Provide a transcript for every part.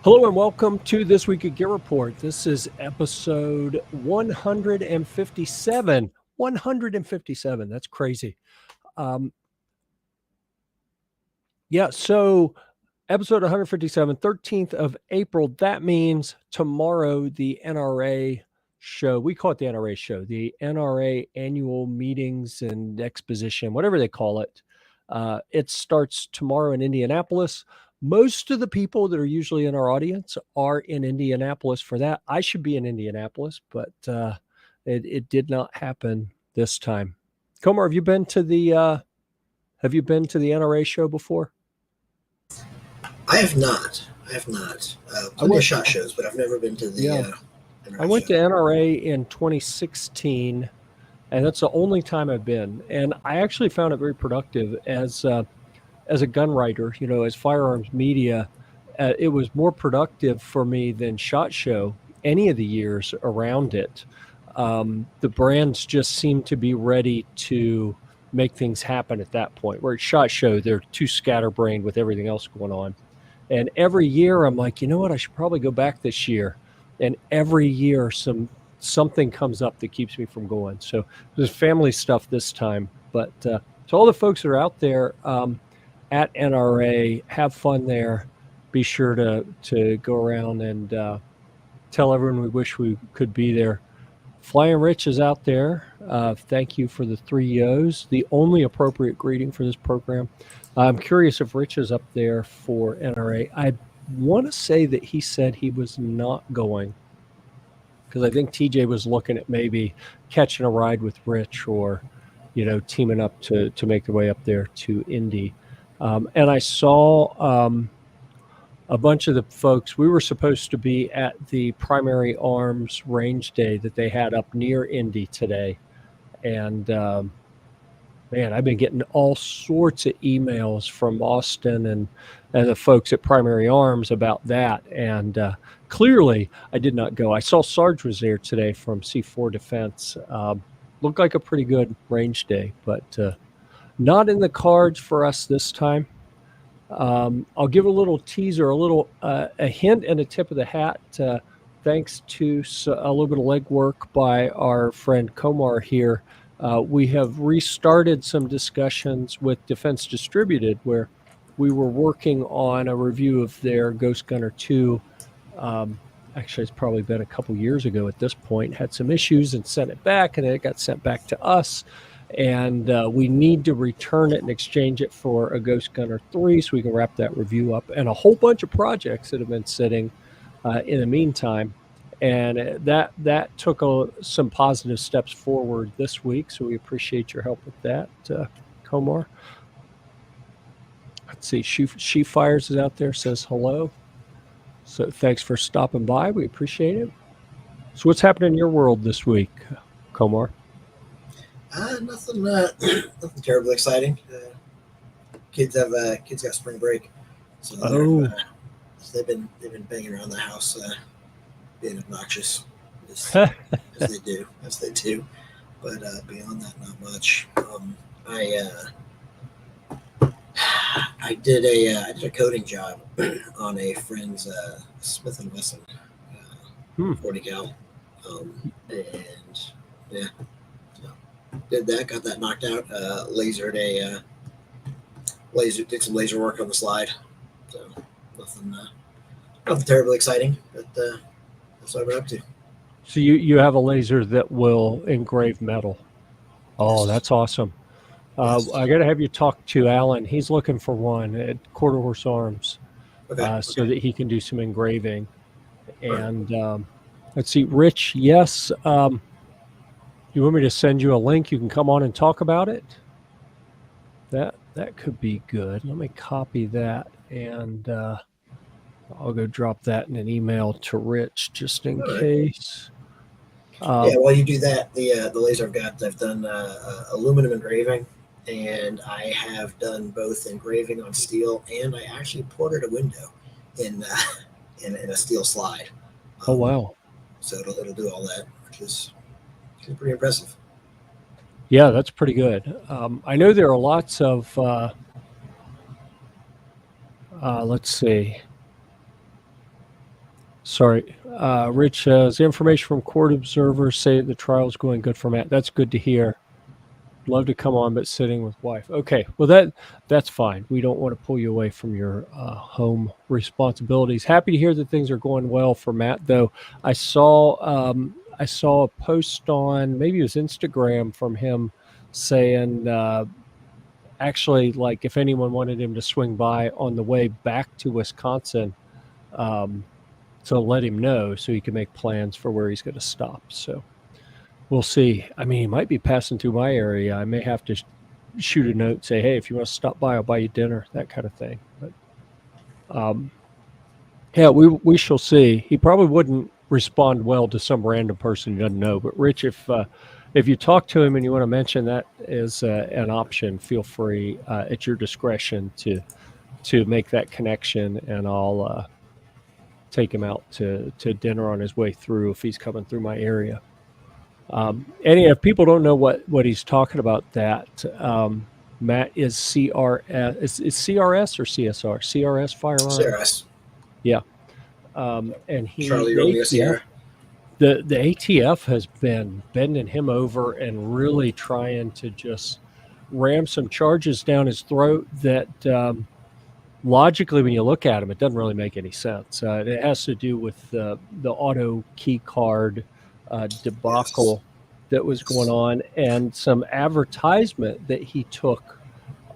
Hello and welcome to this week of Gear Report. This is episode 157. 157. That's crazy. Um, so episode 157, 13th of April. That means tomorrow the NRA show, we call it the NRA show, the NRA annual meetings and exposition, whatever they call it. It starts tomorrow in Indianapolis. Most of the people that are usually in our audience are in Indianapolis for that. I should be in Indianapolis, but it did not happen this time. Komar, have you been to the NRA show before? I have not. I have not. I Plenty of went. shot shows, but I've never been to the Yeah, I NRA went show. to NRA in 2016, and that's the only time I've been. And I actually found it very productive as a gun writer. As firearms media, it was more productive for me than Shot Show any of the years around it. The brands just seem to be ready to make things happen at that point. Where at Shot Show, they're too scatterbrained with everything else going on. And every year, I'm like, you know what? I should probably go back this year. And every year, something comes up that keeps me from going. So there's family stuff this time. But to all the folks that are out there at NRA, have fun there. Be sure to go around and tell everyone we wish we could be there. Flying Rich is out there. Thank you for the 3 O's, the only appropriate greeting for this program. I'm curious if Rich is up there for NRA. I want to say that he said he was not going because I think TJ was looking at maybe catching a ride with Rich or, teaming up to make their way up there to Indy. And I saw a bunch of the folks. We were supposed to be at the Primary Arms Range Day that they had up near Indy today. And man, I've been getting all sorts of emails from Austin and the folks at Primary Arms about that. And clearly, I did not go. I saw Sarge was there today from C4 Defense. Looked like a pretty good range day, but not in the cards for us this time. I'll give a little teaser, a hint and a tip of the hat. Thanks to a little bit of legwork by our friend Komar here. We have restarted some discussions with Defense Distributed where we were working on a review of their Ghost Gunner 2. Actually, it's probably been a couple years ago at this point. Had some issues and sent it back, and then it got sent back to us. And we need to return it and exchange it for a Ghost Gunner 3 so we can wrap that review up, and a whole bunch of projects that have been sitting in the meantime. And that took some positive steps forward this week, so we appreciate your help with that, Komar. Let's see, She Fires is out there, says hello. So thanks for stopping by. We appreciate it. So what's happening in your world this week, Komar? Nothing, nothing terribly exciting. Kids got spring break, so they've been banging around the house, being obnoxious, as they do. But beyond that, not much. I did a coding job on a friend's Smith and Wesson 40 cal, and yeah. Did that, got that knocked out. Did some laser work on the slide. So nothing terribly exciting, but that's what we're up to. So you have a laser that will engrave metal. Oh, Yes. that's awesome. Yes. I got to have you talk to Alan. He's looking for one at Quarter Horse Arms, so that he can do some engraving. And let's see, Rich. Yes. You want me to send you a link? You can come on and talk about it. That could be good. Let me copy that, and I'll go drop that in an email to Rich just in case. Yeah, while you do that, the laser I've done aluminum engraving, and I have done both engraving on steel, and I actually ported a window in a steel slide. Oh wow! So it'll do all that, which is pretty impressive. Yeah, that's pretty good. I know there are lots of, let's see, Sorry. Rich says information from court observers say the trial is going good for Matt. That's good to hear. Love to come on, but sitting with wife. Okay, well that's fine. We don't want to pull you away from your home responsibilities. Happy to hear that things are going well for Matt, though. I saw a post on maybe it was Instagram from him saying actually like if anyone wanted him to swing by on the way back to Wisconsin, um, to let him know so he can make plans for where he's going to stop. So we'll see. I mean, he might be passing through my area. I may have to shoot a note, say, hey, if you want to stop by, I'll buy you dinner, that kind of thing. But yeah, we shall see. He probably wouldn't respond well to some random person he doesn't know. But Rich, if you talk to him and you want to mention that as an option, feel free at your discretion to make that connection, and I'll take him out to dinner on his way through if he's coming through my area. And if people don't know what he's talking about, that Matt is CRS. Is CRS or CSR? CRS firearm. CRS. Yeah. And Charlie Romeo Sierra. The ATF has been bending him over and really trying to just ram some charges down his throat that logically, when you look at him, it doesn't really make any sense. It has to do with the auto key card debacle that was going on, and some advertisement that he took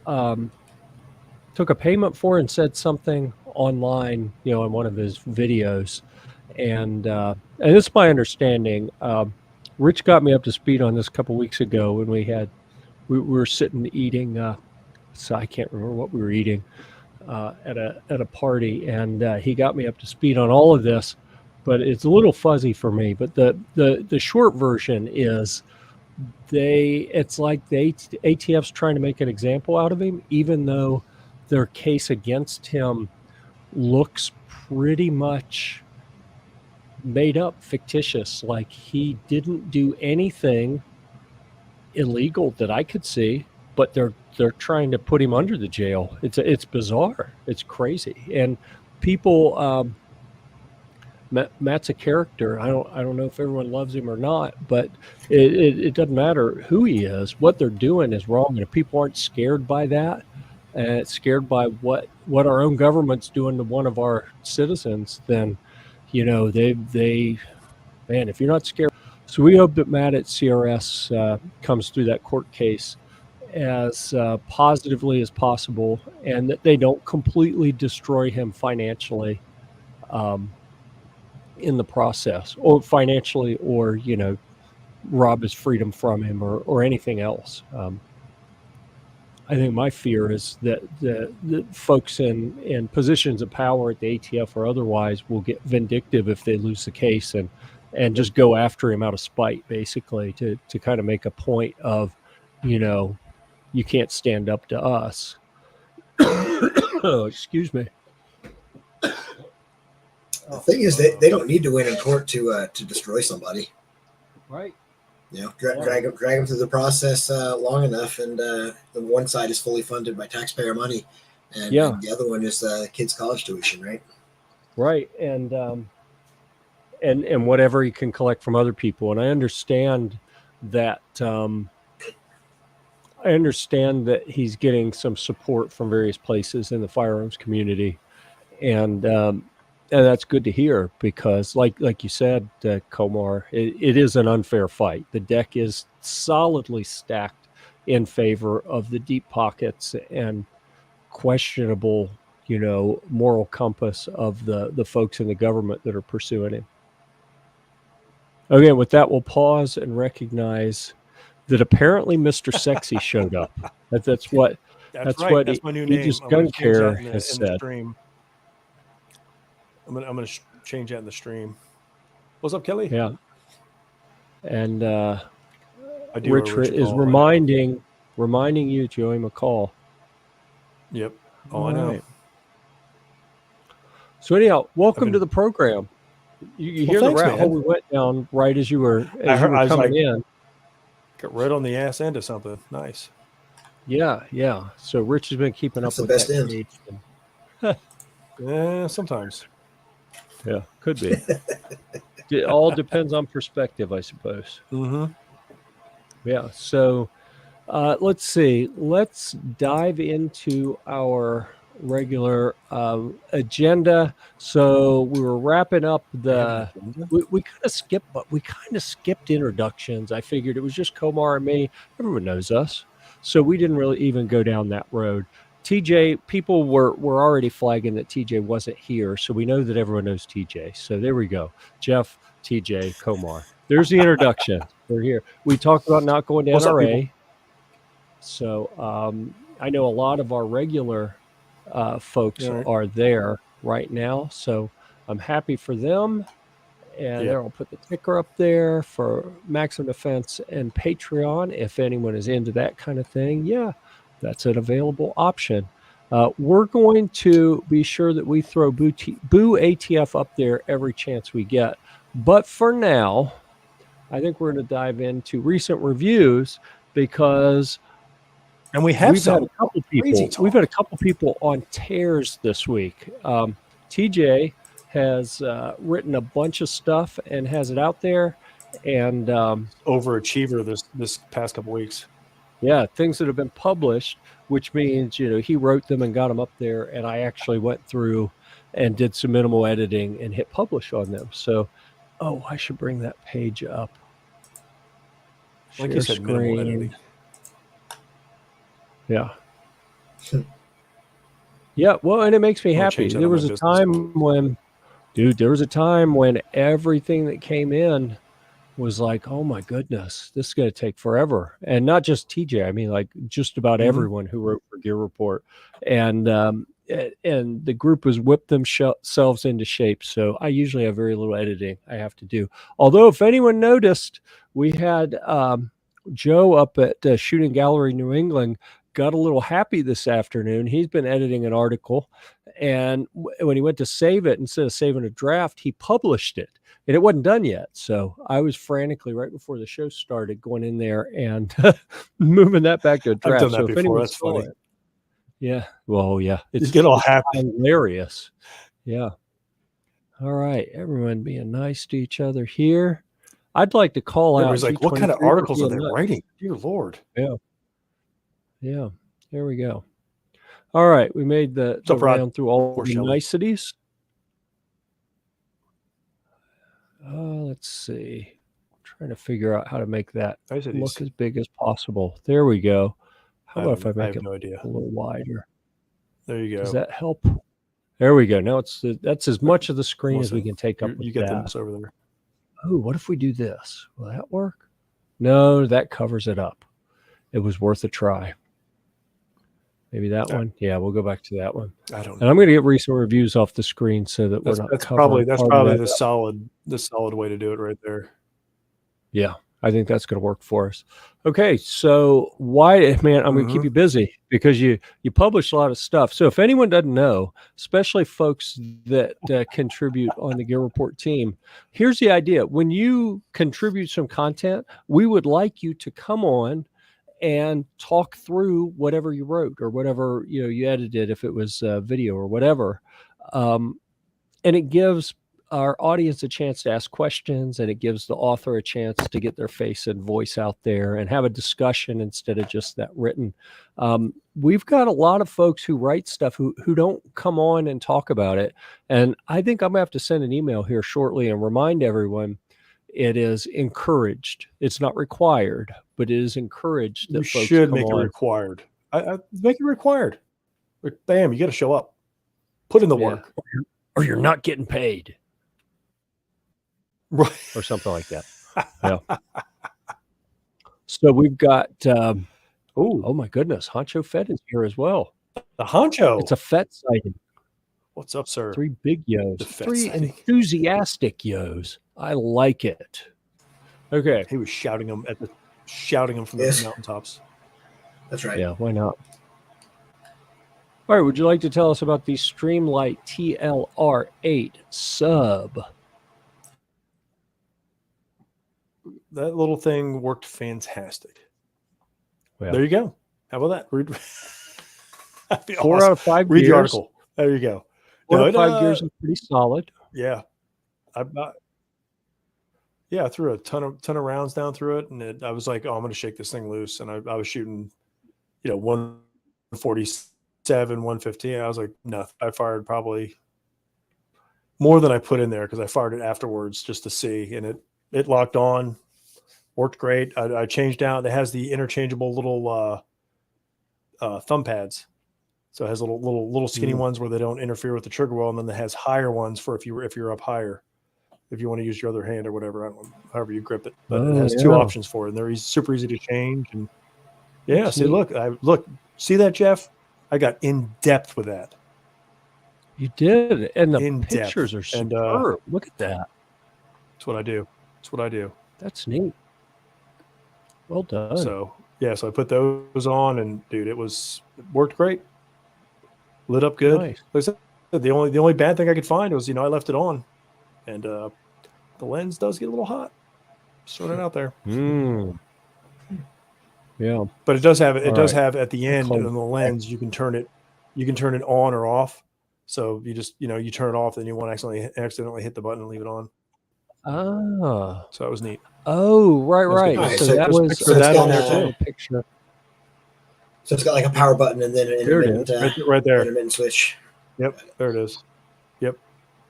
a payment for and said something online, in one of his videos. And this is my understanding. Rich got me up to speed on this a couple weeks ago when we were sitting eating. So I can't remember what we were eating at a party, and he got me up to speed on all of this. But it's a little fuzzy for me. But the short version is it's like the ATF's trying to make an example out of him, even though their case against him looks pretty much made up, fictitious. Like he didn't do anything illegal that I could see, but they're trying to put him under the jail. It's bizarre. It's crazy. And people, Matt's a character. I don't know if everyone loves him or not, but it doesn't matter who he is. What they're doing is wrong, and if people aren't scared by that, and scared by what our own government's doing to one of our citizens, then they man, if you're not scared. So we hope that Matt at CRS comes through that court case as positively as possible, and that they don't completely destroy him financially in the process, or financially, or rob his freedom from him, or anything else. I think my fear is that the folks in positions of power at the ATF or otherwise will get vindictive if they lose the case, and just go after him out of spite, basically, to kind of make a point of, you can't stand up to us. Oh, excuse me. The thing is, they don't need to win in court to destroy somebody. Right. Drag them through the process long enough, and the one side is fully funded by taxpayer money, and the other one is kids' college tuition, right? Right, and whatever he can collect from other people. And I understand that he's getting some support from various places in the firearms community, and that's good to hear, because like you said, Komar, it is an unfair fight. The deck is solidly stacked in favor of the deep pockets and questionable, moral compass of the folks in the government that are pursuing him. Okay, with that, we'll pause and recognize that apparently Mr. Sexy showed up. That's what That's right. That's my new name. Aegis Gun Care has said. Stream. I'm gonna change that in the stream. What's up, Kelly? Yeah. And Rich is reminding you to owe him a call. Yep. Oh, I know. Right. So anyhow, welcome to the program. You hear the rat hole we went down right as you were coming in. Got right on the ass end of something. Nice. Yeah. So Rich has been keeping up with that page. Yeah, sometimes. Yeah, could be. It all depends on perspective, I suppose. Mm-hmm. Yeah. So let's see. Let's dive into our regular agenda. So we were wrapping up the. We kind of skipped, but we kind of skipped introductions. I figured it was just Komar and me. Everyone knows us, so we didn't really even go down that road. TJ, people were already flagging that TJ wasn't here, so we know that everyone knows TJ. So there we go. Jeff, TJ, Komar. There's the introduction. We're here. We talked about not going to What's up, NRA. people? So I know a lot of our regular folks are there right now. So I'm happy for them. And there, I'll put the ticker up there for Maximum Defense and Patreon. If anyone is into that kind of thing, yeah, that's an available option. We're going to be sure that we throw Boo ATF up there every chance we get. But for now, I think we're going to dive into recent reviews because we've had a couple people. We've had a couple people on tears this week. TJ has written a bunch of stuff and has it out there, and overachiever this past couple weeks. Yeah, things that have been published, which means he wrote them and got them up there, and I actually went through and did some minimal editing and hit publish on them. So, I should bring that page up. Like you said, minimal editing. Yeah. Yeah, well, and it makes me happy. There was a time when everything that came in was like, oh my goodness, this is going to take forever. And not just TJ, I mean, like just about everyone who wrote for Gear Report. And the group has whipped themselves into shape. So I usually have very little editing I have to do. Although if anyone noticed, we had Joe up at Shooting Gallery New England got a little happy this afternoon. He's been editing an article, and when he went to save it, instead of saving a draft, he published it, and it wasn't done yet. So I was frantically, right before the show started, going in there and moving that back to a draft. I've done that before. That's funny. Yeah. Well, yeah. It's get all happy. Hilarious. Yeah. All right. Everyone being nice to each other here. I'd like to call out. Everybody's like, what kind of articles are they writing? Dear Lord. Yeah. Yeah. There we go. All right. We made the round through all the niceties. Let's see. I'm trying to figure out how to make that look as big as possible. There we go. How about if I make it a little wider? There you go. Does that help? There we go. Now that's as much of the screen as we can take up. You get this over there. Oh, what if we do this? Will that work? No, that covers it up. It was worth a try. Maybe that one. Yeah, we'll go back to that one. I don't know. And I'm going to get recent reviews off the screen so that we're not. That's probably the solid way to do it right there. Yeah, I think that's going to work for us. Okay, so I'm going to keep you busy because you publish a lot of stuff. So if anyone doesn't know, especially folks that contribute on the Gear Report team, here's the idea. When you contribute some content, we would like you to come on and talk through whatever you wrote or whatever you edited, if it was video or whatever. And it gives our audience a chance to ask questions, and it gives the author a chance to get their face and voice out there and have a discussion instead of just that written. We've got a lot of folks who write stuff who don't come on and talk about it. And I think I'm gonna have to send an email here shortly and remind everyone it is encouraged. It's not required, but it is encouraged that folks should come make on. it required. I make it required. Bam, you got to show up. Put in the work. Or you're not getting paid. Right. Or something like that. Yeah. So we've got oh my goodness, Honcho Fett is here as well. The Honcho. It's a Fett sighting. What's up, sir? 3 big yos. 3 sighting. Enthusiastic yos. I like it. Okay. He was shouting them from the mountaintops. That's right. Yeah, why not? All right, would you like to tell us about the Streamlight TLR8 sub? That little thing worked fantastic. Well, there you go. How about that? 4 out of 5 Read gears. the article. There you go. 4 out of 5 gears is pretty solid. Yeah. I threw a ton of rounds down through it, and I was like, oh, I'm going to shake this thing loose. And I was shooting, 147, 115. I was like, no, I fired probably more than I put in there because I fired it afterwards just to see, and it locked on, worked great. I changed out. It has the interchangeable little thumb pads. So it has little skinny ones where they don't interfere with the trigger well, and then it has higher ones for if you're up higher, if you want to use your other hand or whatever, I don't know, however you grip it. But it has two options for it, and they're super easy to change. And That's see, neat. look, see that, Jeff? I got in depth with that. You did, and the In pictures depth. are superb. Look at that. That's what I do. That's neat. Well done. So so I put those on, and dude, it worked great. Lit up good. Nice. Like I said, the only bad thing I could find was I left it on, and the lens does get a little hot. Just throwing it out there. Yeah, but it does have right. have at the end on the lens you can turn it on or off. So you just you turn it off, then you won't accidentally hit the button and leave it on. Ah. So that was neat. Oh, right. Right, So that was for that on there too. Picture. So it's got like a power button and then an intermittent, right there. Intermittent switch. Yep, there it is. Yep.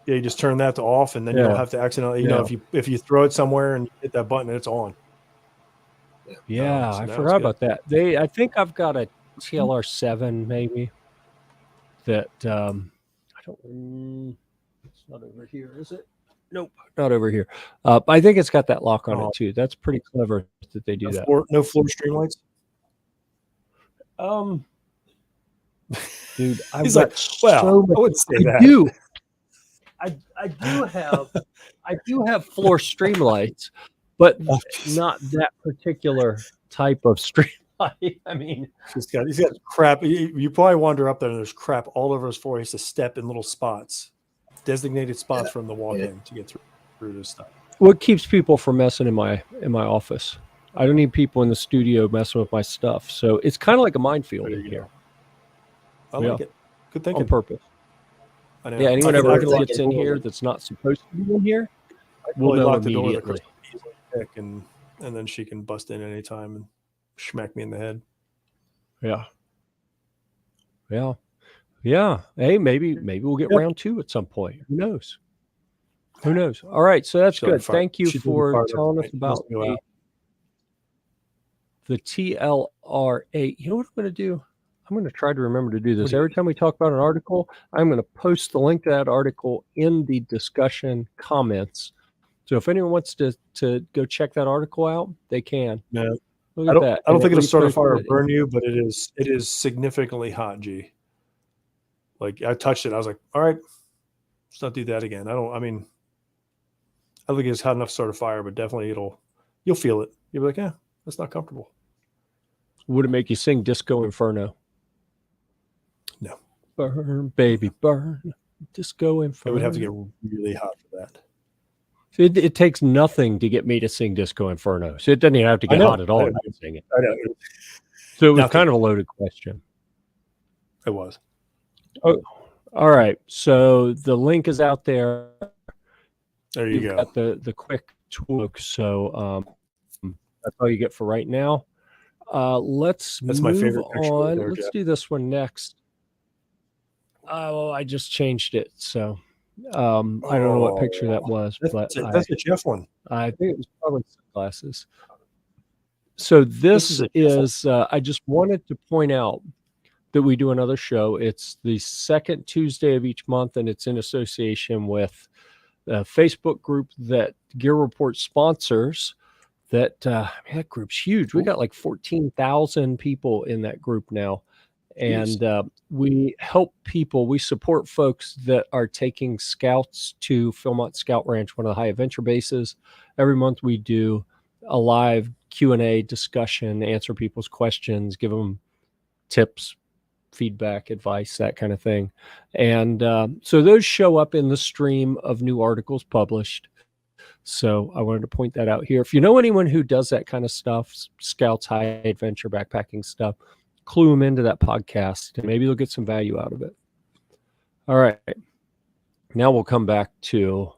Yeah, you just turn that to off, and then you don't have to accidentally. If you throw it somewhere and you hit that button, it's on. Yeah, I forgot about that. I think I've got a TLR7 maybe. That I don't. It's not over here, is it? Nope, not over here. I think it's got that lock on it too. That's pretty clever that they do that. No floor stream lights. Dude, he's like, well, I wouldn't say that. I do have floor stream lights, but not that particular type of stream light. I mean, he's got crap. You probably wander up there and there's crap all over his floor. He has to step in little spots, designated spots for him to walk in to get through this stuff. What keeps people from messing in my office? I don't need people in the studio messing with my stuff. So it's kind of like a minefield in here. I like it. Good thinking. On purpose. I know. Yeah, anyone ever gets in here that's not supposed to be in here, we'll know lock the door immediately. And then she can bust in anytime and smack me in the head. Yeah. Hey, maybe we'll get round 2 at some point. Who knows? All right, so that's good. Thank you for telling us about the TLR8. You know what I'm going to do? I'm going to try to remember to do this. Every time we talk about an article, I'm going to post the link to that article in the discussion comments. So if anyone wants to go check that article out, they can. No, look at that. I don't think it'll start a fire or burn you, but it is significantly hot, G. Like I touched it, I was like, all right, let's not do that again. I think it's hot enough to start a fire, but definitely you'll feel it. You'll be like, yeah, that's not comfortable. Would it make you sing Disco Inferno? No. Burn, baby, burn. Disco Inferno. It would have to get really hot for that. So it takes nothing to get me to sing Disco Inferno. So it doesn't even have to get hot at all to sing it. I know. So it was kind of a loaded question. It was. Oh, all right. So the link is out there. There you go. Got the quick tool. So that's all you get for right now. That's my favorite picture on. there, Let's Jeff. do this one next. Oh, I just changed it. So I don't know what picture that was, that's the Jeff one. I think it was probably sunglasses. So this is I just wanted to point out that we do another show. It's the second Tuesday of each month, and it's in association with a Facebook group that Gear Report sponsors. That group's huge. We got like 14,000 people in that group now. And we help people. We support folks that are taking scouts to Philmont Scout Ranch, one of the high adventure bases. Every month we do a live Q&A discussion, answer people's questions, give them tips, feedback, advice, that kind of thing. And so those show up in the stream of new articles published. So I wanted to point that out here. If you know anyone who does that kind of stuff, scouts, high adventure, backpacking stuff, clue them into that podcast and maybe they'll get some value out of it. All right. Now we'll come back to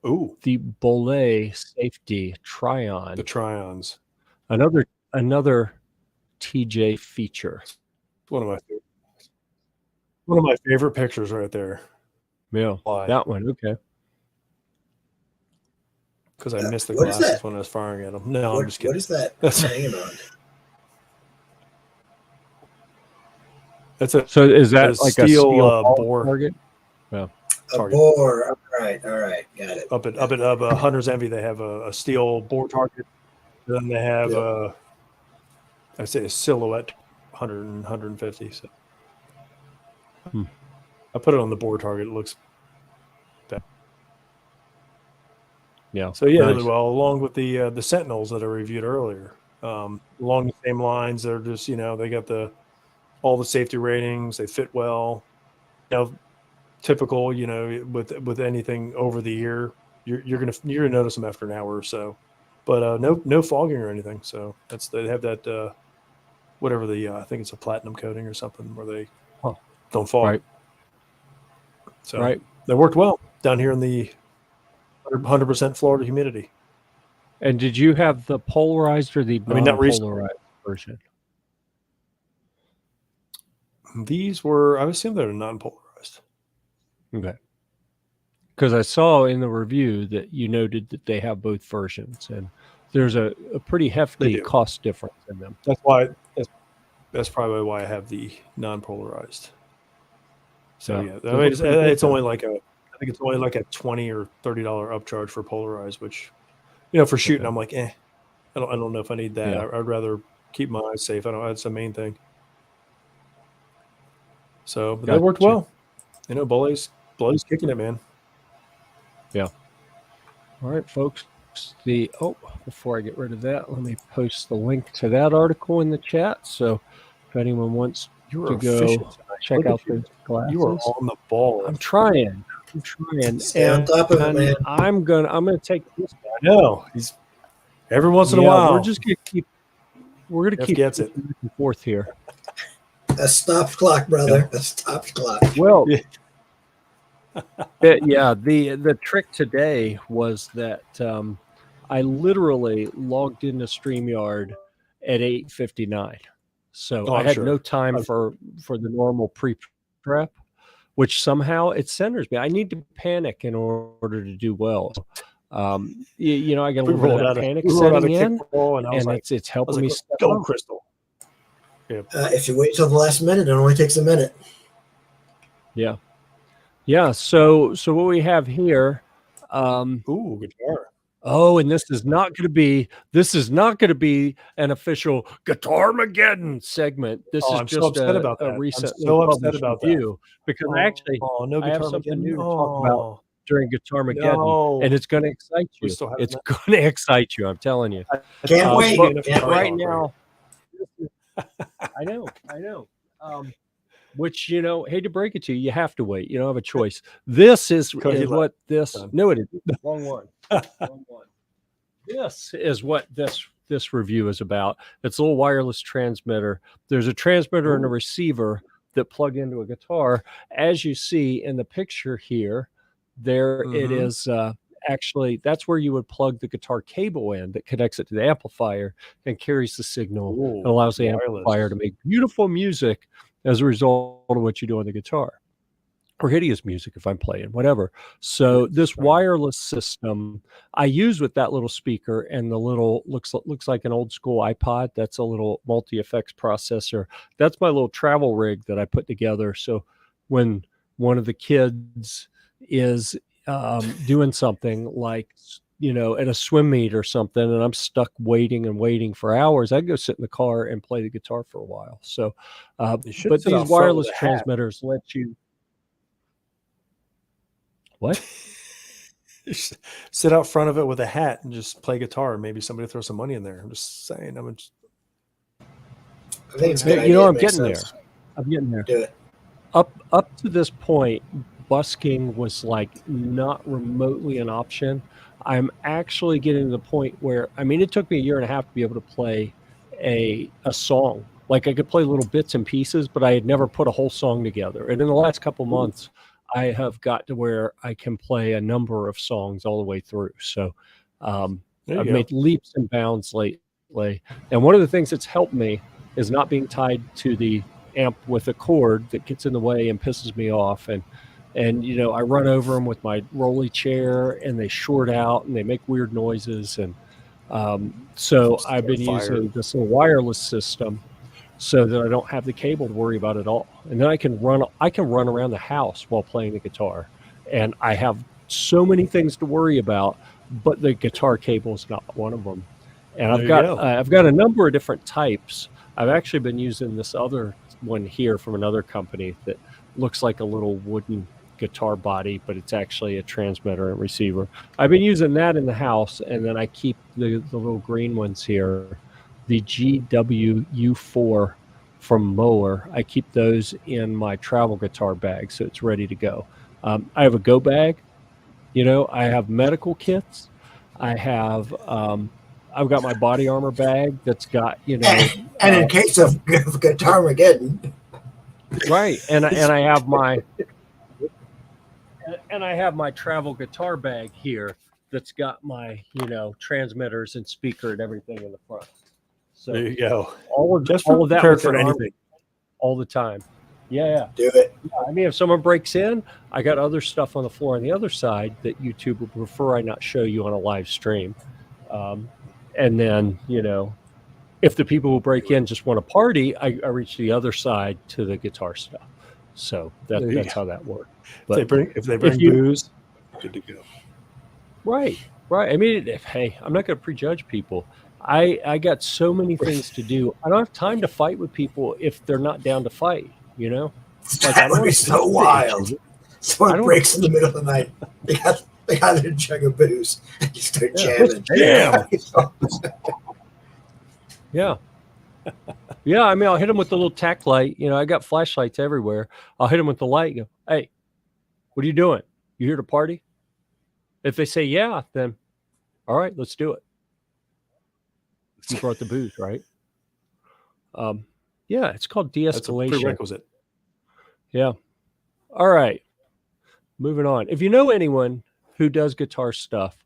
Ooh, the Belay Safety Tryon. the Tryons. Another TJ feature. One of my favorite pictures right there. Yeah, Why? that one. Okay. Because I missed the what is glasses that? when I was firing at them. No, I'm just kidding. What is that hanging on? That's a So is that a like steel, a steel ball bore target? Yeah. A target. bore. All right, got it. Up at Hunter's Envy, they have a steel bore target. Then they have I say a silhouette 100 and 150. So I put it on the bore target. It looks bad. Yeah. So yeah, nice. really well, along with the Sentinels that I reviewed earlier. Along the same lines, they're just, they got all the safety ratings. They fit well. Typical, with anything over the ear, you're gonna notice them after an hour or so. But no fogging or anything. So they have that whatever I think it's a platinum coating or something where they don't fog. Right. So they worked well down here in the 100% Florida humidity. And did you have the polarized or the non-polarized version? These were, I would assume they're non-polarized. Okay. Because I saw in the review that you noted that they have both versions, and there's a pretty hefty cost difference in them. That's probably why I have the non-polarized. So yeah, I mean, it's only like I think it's only like a $20 or $30 upcharge for polarized, which, for shooting, I'm like, I don't know if I need that. Yeah. I'd rather keep my eyes safe. That's the main thing. So, but they worked well. Belay's kicking it, man. Yeah. All right, folks. Before I get rid of that, let me post the link to that article in the chat. So if anyone wants to go check out those glasses. You are on the ball. I'm trying. Stay on top of it, man. I'm gonna take this guy. I know. He's every once in a while. We're just gonna keep gets back and forth here. A stopped clock, brother. A stopped clock. Well, the trick today was that I literally logged into StreamYard at 8:59, so I had no time for the normal pre-prep, which somehow it centers me. I need to panic in order to do well. I get a little bit of panic setting in, and it's helping me. Go, Crystal. If you wait till the last minute, it only takes a minute. Yeah. So what we have here. Guitar. Oh, and this is not going to be an official Guitar-mageddon segment. This is just a recent review because I have something new to talk about during Guitar-mageddon, and it's going to excite you. It's going to excite you. I'm telling you. Can't wait. Right now, I know. Which, hate to break it to you, you have to wait. You don't have a choice. This is what this. No, it is wrong one. This is what this review is about. It's a little wireless transmitter. There's a transmitter and a receiver that plug into a guitar. As you see in the picture here, it is. Actually, that's where you would plug the guitar cable in that connects it to the amplifier and carries the signal and allows the amplifier to make beautiful music as a result of what you do on the guitar, or hideous music if I'm playing, whatever. So this wireless system I use with that little speaker and the little looks like an old school iPod. That's a little multi-effects processor. That's my little travel rig that I put together. So when one of the kids is doing something like, at a swim meet or something, and I'm stuck waiting for hours, I go sit in the car and play the guitar for a while. So, but these wireless transmitters let you. What? Sit out front of it with a hat and just play guitar. Maybe somebody throw some money in there. I'm just saying. I think it's good. I'm getting there. I'm getting there. Do it. Up to this point, busking was like not remotely an option. I'm actually getting to the point where, it took me a year and a half to be able to play a song. Like I could play little bits and pieces, but I had never put a whole song together. And in the last couple months, I have got to where I can play a number of songs all the way through. So I've made leaps and bounds lately. And one of the things that's helped me is not being tied to the amp with a cord that gets in the way and pisses me off. And you know, I run over them with my rolly chair, and they short out and they make weird noises. And so I've been using this little wireless system so that I don't have the cable to worry about at all. And then I can run around the house while playing the guitar. And I have so many things to worry about, but the guitar cable is not one of them. And I've got a number of different types. I've actually been using this other one here from another company that looks like a little wooden guitar body, but it's actually a transmitter and receiver. I've been using that in the house, and then I keep the little green ones here, the GWU4 from Mower. I keep those in my travel guitar bag, so it's ready to go. I have a go bag. You know, I have medical kits. I have I've got my body armor bag that's got, you know, and in case of guitar Armageddon, right, and I have my travel guitar bag here that's got my, you know, transmitters and speaker and everything in the front. So there you go. All of that prepared for anything all the time. Yeah. Do it. Yeah, I mean, if someone breaks in, I got other stuff on the floor on the other side that YouTube would prefer I not show you on a live stream. And then, you know, if the people who break in just want to party, I reach the other side to the guitar stuff. So that's how that works. But if they bring booze, good to go. Right. I mean, hey, I'm not going to prejudge people. I got so many things to do. I don't have time to fight with people if they're not down to fight, you know? Like, that would be so wild. Someone breaks in the middle of the night. They got their jug of booze and you start jamming. Yeah. Yeah, I mean, I'll hit them with the little tack light. You know, I got flashlights everywhere. I'll hit them with the light and go, hey, what are you doing? You here to party? If they say yeah, then all right, let's do it. You brought the booze, right? Yeah, it's called de-escalation. That's a prerequisite. Yeah. All right. Moving on. If you know anyone who does guitar stuff,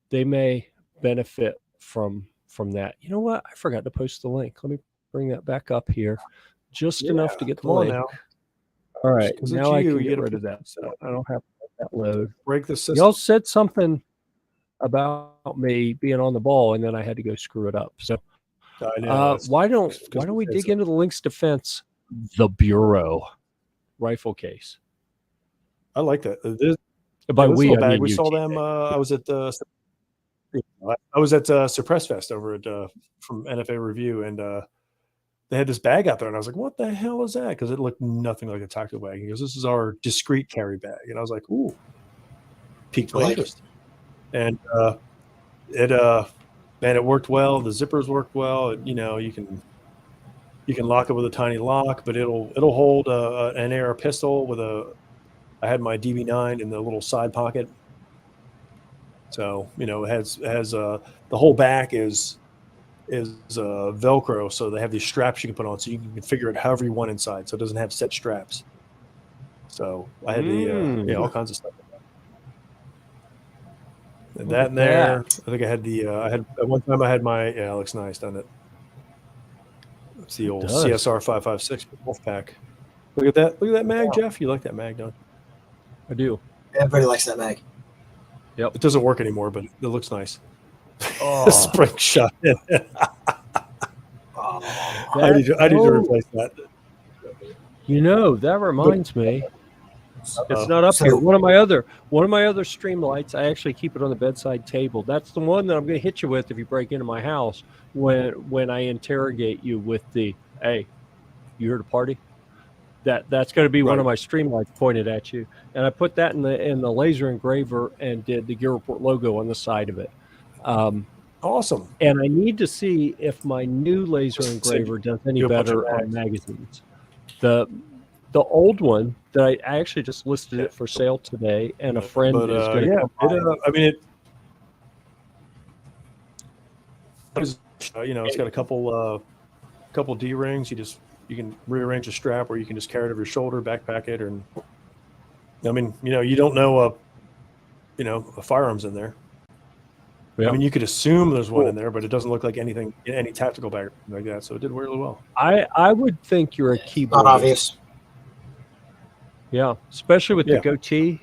they may benefit from that. You know what? I forgot to post the link. Let me bring that back up here. Just enough to get the link. Now. All right. Now I can get rid of that. So I don't have that load. Break the system. Y'all said something about me being on the ball, and then I had to go screw it up. So I know, why don't we dig into the Lynx Defense, the Bureau rifle case? I like that. By we, I mean, we saw them. I was at Suppress Fest over at from NFA Review, and they had this bag out there, and I was like, "What the hell is that?" Because it looked nothing like a tactical bag. He goes, "This is our discreet carry bag," and I was like, "Ooh," piqued my interest. And it worked well. The zippers worked well. You know, you can lock it with a tiny lock, but it'll hold an AR pistol with I had my DB9 in the little side pocket. So, you know, it has the whole back is Velcro. So they have these straps you can put on, so you can configure it however you want inside. So it doesn't have set straps. So I had all kinds of stuff. And that in there, I think I had at one time I had my, it looks nice, doesn't it? It's the old CSR 556 Wolfpack. Look at that mag, Jeff. You like that mag, don't you? I do. Everybody likes that mag. Yep. It doesn't work anymore, but it looks nice. Oh. Spring shot. I need to replace that. You know, that reminds me. It's not up here. One of my other stream lights, I actually keep it on the bedside table. That's the one that I'm going to hit you with if you break into my house when I interrogate you with the, hey, you here to party? That's going to be one of my stream lights pointed at you. And I put that in the laser engraver and did the Gear Report logo on the side of it. Awesome. And I need to see if my new laser engraver does any better on magazines. The old one that I actually just listed it for sale today, and a friend is going to it's got a couple D rings. You can rearrange a strap, or you can just carry it over your shoulder, backpack it, and I mean, you don't know a firearms in there. Yeah. I mean, you could assume there's one Cool. in there, but it doesn't look like any tactical bag like that. So it did really well. I would think you're a Not keyboardist. obvious. Yeah, especially with the Yeah. goatee.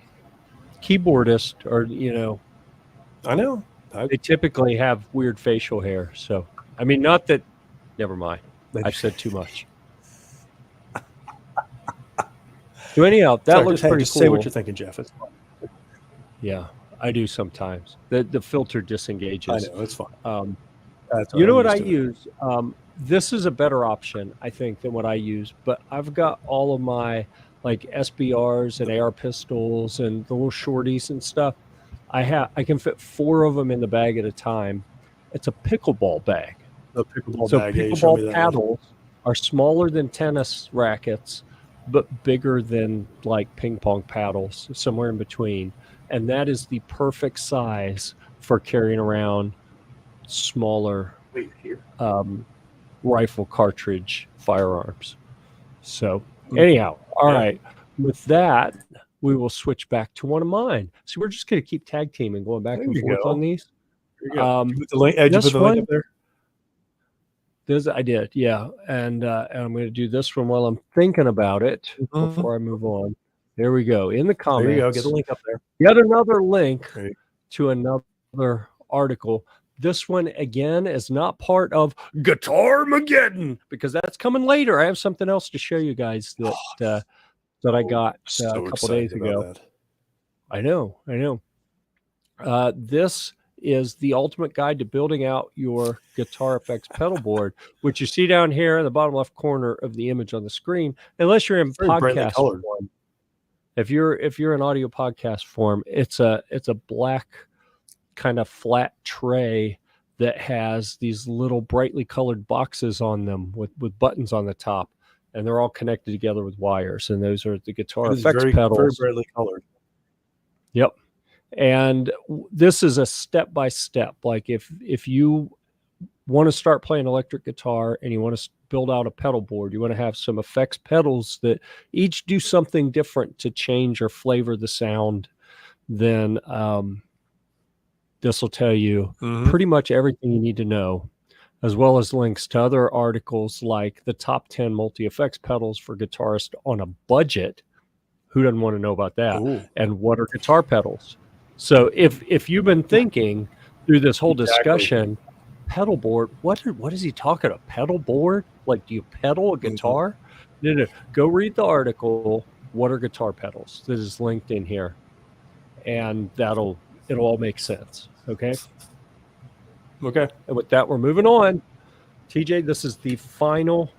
Keyboardist, or I know. they typically have weird facial hair. So, I mean, not that. Never mind. I've said too much. So anyhow, that Sorry, looks just, pretty just cool. say what you're thinking, Jeff. It's fine. Yeah, I do sometimes. The filter disengages. I know, it's fine. What I use? This is a better option, I think, than what I use. But I've got all of my like SBRs and AR pistols and the little shorties and stuff. I can fit 4 of them in the bag at a time. It's a pickleball bag. The pickleball So bag. Yeah, you showed me pickleball that paddles are smaller than tennis rackets, but bigger than like ping pong paddles, somewhere in between. And that is the perfect size for carrying around smaller rifle cartridge firearms. So anyhow, all right. With that, we will switch back to one of mine. So we're just going to keep tag teaming, going back and forth on these. There you go. Did you put the link, did you put the link up there? I did, yeah. And I'm going to do this one while I'm thinking about it before I move on. There we go. In the comments. There you go. Get the link up there. Yet another link to another article. This one, again, is not part of Guitar-mageddon, because that's coming later. I have something else to show you guys that I got a couple days ago. I know. This is the ultimate guide to building out your Guitar Effects pedal board, which you see down here in the bottom left corner of the image on the screen. Unless you're in podcast form, if you're in audio podcast form, it's a black kind of flat tray that has these little brightly colored boxes on them with buttons on the top, and they're all connected together with wires. And those are the Guitar Effects pedals. Very brightly colored. Yep. And this is a step-by-step. Like if you want to start playing electric guitar and you want to build out a pedal board, you want to have some effects pedals that each do something different to change or flavor the sound, then this will tell you pretty much everything you need to know, as well as links to other articles like the top 10 multi-effects pedals for guitarists on a budget. Who doesn't want to know about that? Ooh. And what are guitar pedals? So if you've been thinking through this whole discussion, pedal board, what is he talking about? Pedal board? Like, do you pedal a guitar? No. Go read the article, What are Guitar Pedals? That is linked in here. And it'll all make sense. Okay. Okay. And with that, we're moving on. TJ, this is the final.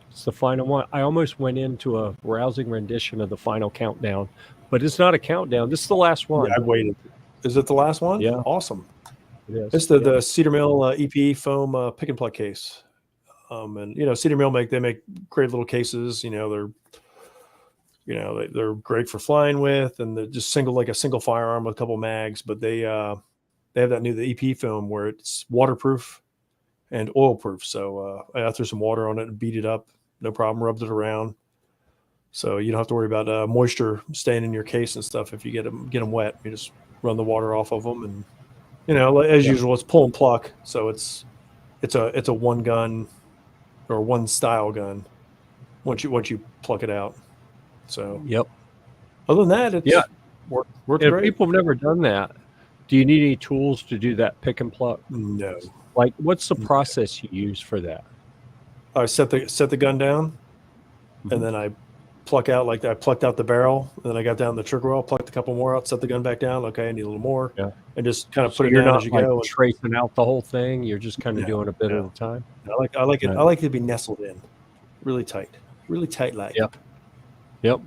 It's the final one. I almost went into a rousing rendition of the final countdown, but it's not a countdown. This is the last one. Yeah, I waited. Is it the last one? Yeah. Awesome. It is. It's the Cedar Mill EP foam pick and plug case. And Cedar Mill make great little cases. They're great for flying with, and they're just a single firearm with a couple mags. But they have the EP foam where it's waterproof and oil proof. So I threw some water on it and beat it up. No problem. Rubbed it around. So you don't have to worry about moisture staying in your case and stuff. If you get them wet, you just run the water off of them, and as usual, it's pull and pluck. So it's a one gun or one style gun once you pluck it out. So other than that, it's worked great. People have never done that. Do you need any tools to do that pick and pluck? No. Like, what's the process you use for that? I set the gun down, and then I pluck out, like I plucked out the barrel, and then I got down the trigger well, plucked a couple more out, set the gun back down. Okay, I need a little more, and just kind of put it down as you go. Tracing out the whole thing. You're just kind of doing a bit at a time. I like it. I like it to be nestled in, really tight, like. Yep.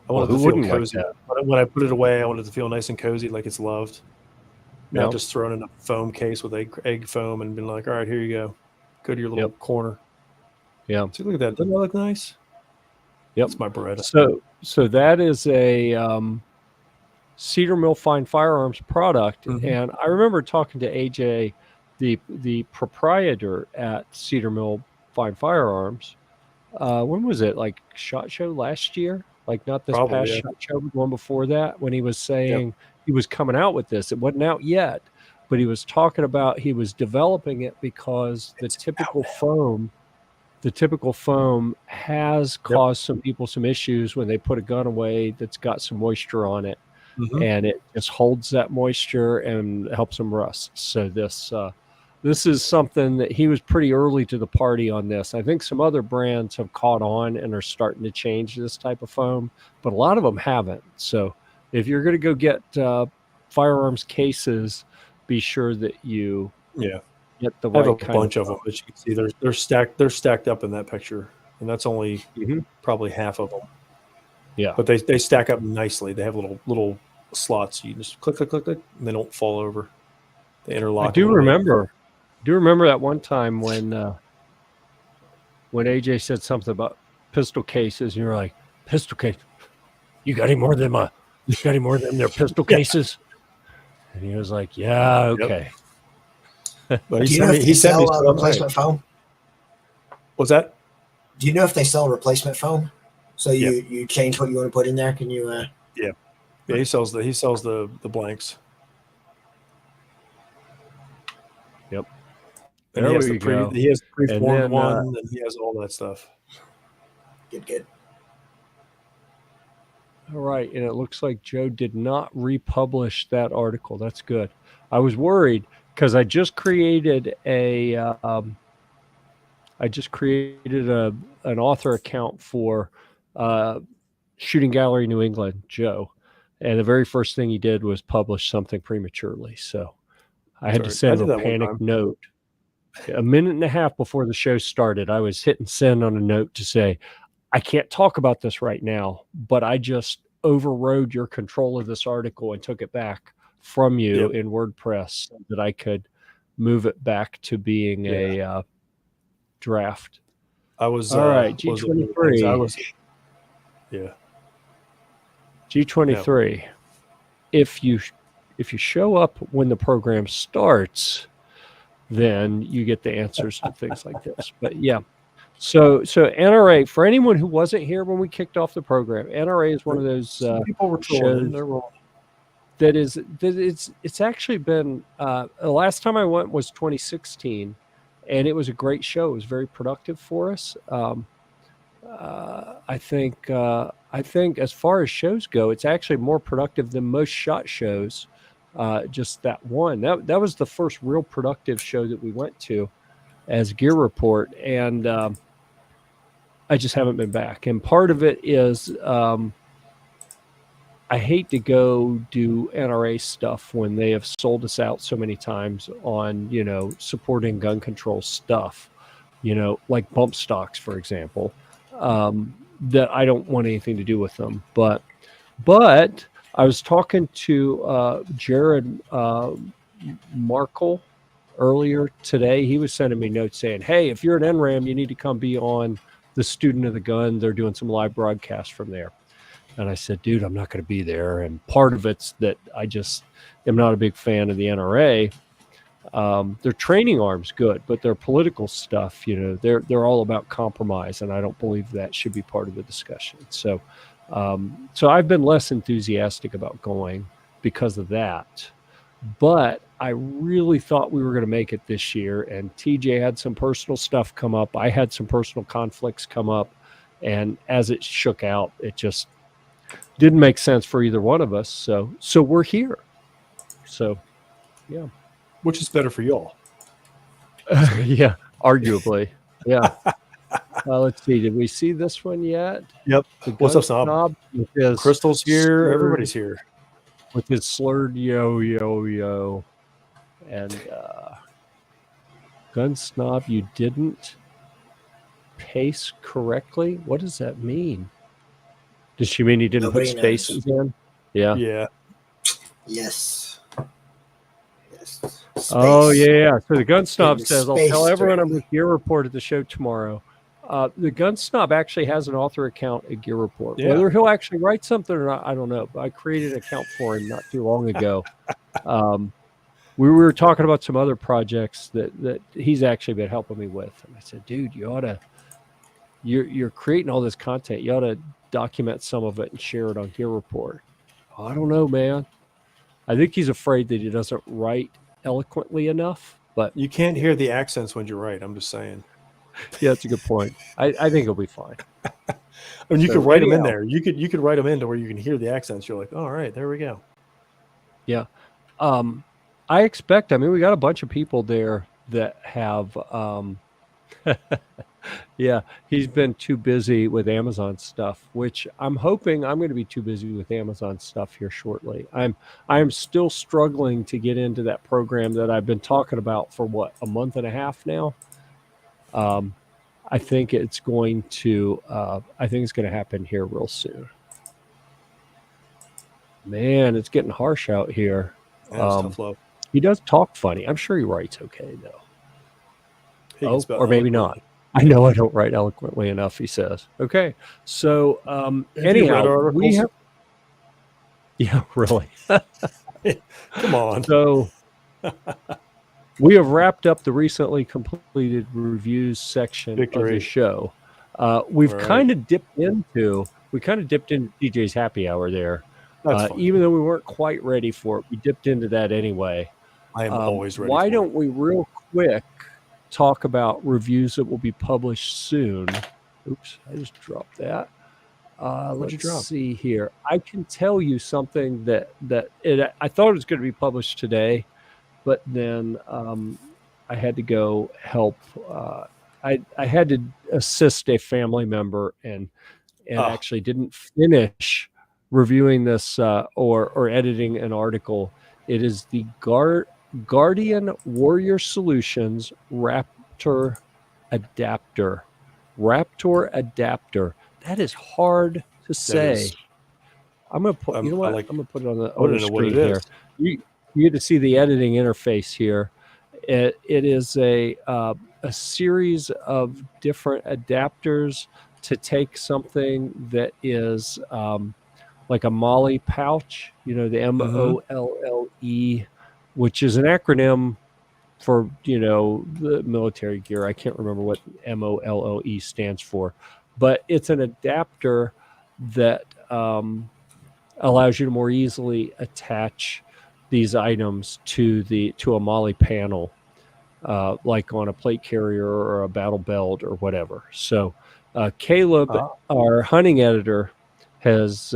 I want it to feel cozy. Like when I put it away, I want it to feel nice and cozy, like it's loved. Not just thrown in a foam case with egg foam and been like, all right, here you go. Go to your little corner. Yeah. See, look at that. Doesn't that look nice? Yep. It's my Beretta. So that is a Cedar Mill Fine Firearms product. And I remember talking to AJ, the proprietor at Cedar Mill Fine Firearms. When was it? Like SHOT Show last year? Like not this Probably, past yeah. SHOT Show, but the one before that, when he was saying he was coming out with this. It wasn't out yet, but he was talking about he was developing it because the typical foam has caused some people some issues when they put a gun away that's got some moisture on it, and it just holds that moisture and helps them rust. So this is something that he was pretty early to the party on this. I think some other brands have caught on and are starting to change this type of foam, but a lot of them haven't. So if you're going to go get firearms cases, be sure that you get the I have right a kind bunch of of them, but you can see they're stacked up in that picture, and that's only probably half of them. Yeah, but they stack up nicely. They have little slots. You just click, and they don't fall over. They interlock. I do remember that one time when AJ said something about pistol cases, and you're like, pistol case? You got any more than their pistol cases? And he was like, yeah, okay. But Do you know if they sell replacement foam? What's that? Do you know if they sell replacement foam? So you change what you want to put in there? Can you? Yeah. He sells the blanks. Yep. And there he has we go. He has the preformed then, one, and he has all that stuff. Good. All right, and it looks like Joe did not republish that article. That's good. I was worried because I just created an author account for Shooting Gallery New England, Joe, and the very first thing he did was publish something prematurely. So I had to send him a panic note. A minute and a half before the show started, I was hitting send on a note to say, I can't talk about this right now, but I just overrode your control of this article and took it back from you in WordPress so that I could move it back to being a draft. I was all right. G23. I was G23. No. If you show up when the program starts, then you get the answers to things like this. But yeah. So NRA, for anyone who wasn't here when we kicked off the program, NRA is one of those people were trolling. It's actually been the last time I went was 2016, and it was a great show. It was very productive for us. I think as far as shows go, it's actually more productive than most SHOT shows. Just that one. That was the first real productive show that we went to as Gear Report, and I just haven't been back. And part of it is I hate to go do NRA stuff when they have sold us out so many times on, supporting gun control stuff, like bump stocks, for example, that I don't want anything to do with them. But I was talking to Jared Markle earlier today. He was sending me notes saying, hey, if you're at NRAM, you need to come be on the Student of the Gun. They're doing some live broadcasts from there. And I said, dude, I'm not going to be there. And part of it's that I just am not a big fan of the NRA. Their training arm's good, but their political stuff, they're all about compromise. And I don't believe that should be part of the discussion. So I've been less enthusiastic about going because of that. But I really thought we were going to make it this year. And TJ had some personal stuff come up. I had some personal conflicts come up. And as it shook out, it just didn't make sense for either one of us. So we're here. So, yeah. Which is better for y'all. Yeah, arguably. Yeah. Let's see. Did we see this one yet? Yep. What's up, Snob? Crystal's here. Everybody's here. With his slurred yo. And Gun Snob, you didn't pace correctly? What does that mean? Does she mean he didn't put spaces in? Yeah. Yeah. Yes. Space. Oh, yeah. So the Gun Snob says, I'll tell everyone I'm with Gear Report at the show tomorrow. The Gun Snob actually has an author account at Gear Report. Yeah. Whether he'll actually write something or not, I don't know. But I created an account for him not too long ago. We were talking about some other projects that he's actually been helping me with. And I said, dude, you're creating all this content. You ought to document some of it and share it on Gear Report. I don't know, man. I think he's afraid that he doesn't write eloquently enough, but You can't hear the accents when you write. I'm just saying. yeah, that's a good point. I think he'll be fine. I mean, you So could write them in anyhow, there. You could write them in to where you can hear the accents. You're like, all right, there we go. yeah. I expect, I mean, we got a bunch of people there that have, yeah, he's been too busy with Amazon stuff, which I'm hoping I'm going to be too busy with Amazon stuff here shortly. I'm still struggling to get into that program that I've been talking about for what, a month and a half now. I think it's going to happen here real soon. Man, it's getting harsh out here. That's tough love. He does talk funny. I'm sure he writes okay though. He can spell Or maybe eloquently. not. I know I don't write eloquently enough, he says. Okay. So Have you read anyhow, articles? we have yeah, really. Come on. So we have wrapped up the recently completed reviews section of Victory. the show. We've All right. kind of dipped into DJ's happy hour there. That's fine. Even though we weren't quite ready for it, we dipped into that anyway. I am always ready. Why for don't it. we real quick talk about reviews that will be published soon? Oops, I just dropped that. What'd you drop? Let's see here. I can tell you something that I thought it was going to be published today, but then I had to go help. I had to assist a family member and actually didn't finish reviewing this or editing an article. It is the Guardian Warrior Solutions Raptor Adapter. Raptor Adapter. That is hard to say. I'm gonna put. You know what? I'm gonna put it on the screen here. You get to see the editing interface here. It is a series of different adapters to take something that is like a MOLLE pouch. You know, the MOLLE, which is an acronym for, you know, the military gear. I can't remember what MOLLE stands for, but it's an adapter that allows you to more easily attach these items to a MOLLE panel, like on a plate carrier or a battle belt or whatever. So Caleb, our hunting editor, has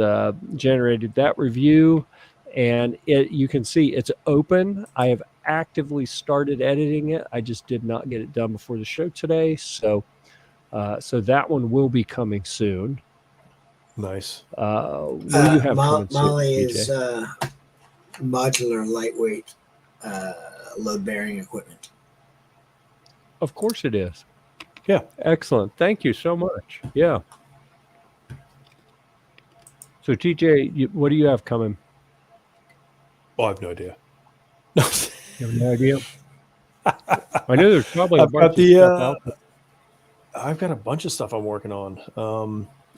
generated that review, and you can see it's open. I have actively started editing it. I just did not get it done before the show today, so that one will be coming soon. Nice. What do you have coming soon, MOLLE DJ? is modular, lightweight, load-bearing equipment. Of course it is. Yeah. Excellent. Thank you so much. Yeah. So, TJ, what do you have coming? Oh, I have no idea. You have no idea? I know there's probably a bunch of stuff out there. I've got a bunch of stuff I'm working on.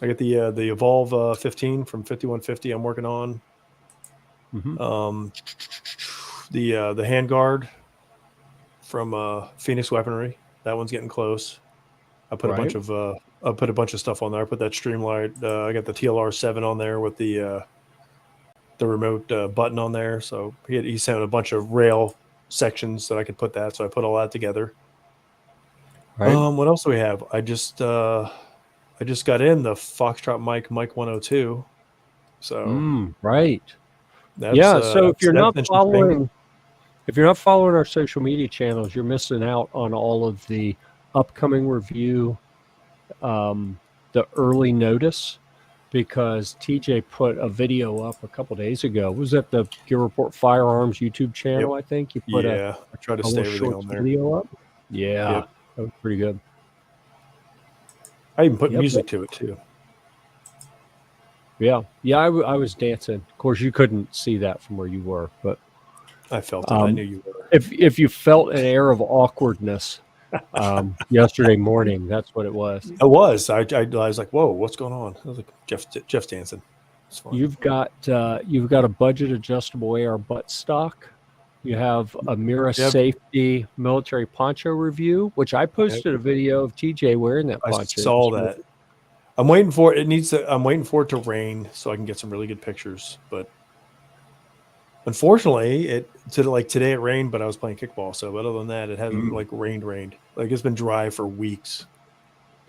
I got the Evolve 15 from 5150 I'm working on. Mm-hmm. The handguard from Phoenix Weaponry, that one's getting close. I put a bunch of stuff on there. I put that Streamlight. I got the TLR7 on there with the remote button on there. So he sent a bunch of rail sections that I could put that. So I put all that together. Right. What else do we have? I just got in the Foxtrot Mike 102. So right. That's, so if you're not following our social media channels, you're missing out on all of the upcoming review, the early notice, because TJ put a video up a couple days ago. Was that the Gear Report Firearms YouTube channel? Yep. I think you put I tried to stay everything on there. Video up. Yeah, yep. That was pretty good. I even put music to it too. Yeah. I was dancing. Of course, you couldn't see that from where you were, but I felt it. I knew you were. If you felt an air of awkwardness yesterday morning, that's what it was. It was. I was like, "Whoa, what's going on?" I was like, "Jeff's dancing." It's fine. You've got a budget adjustable AR butt stock. You have a Mira Safety military poncho review, which I posted a video of TJ wearing that poncho. I saw that. I'm waiting for it. I'm waiting for it to rain so I can get some really good pictures. But unfortunately, today it rained, but I was playing kickball. So other than that, it hasn't like rained. Like it's been dry for weeks.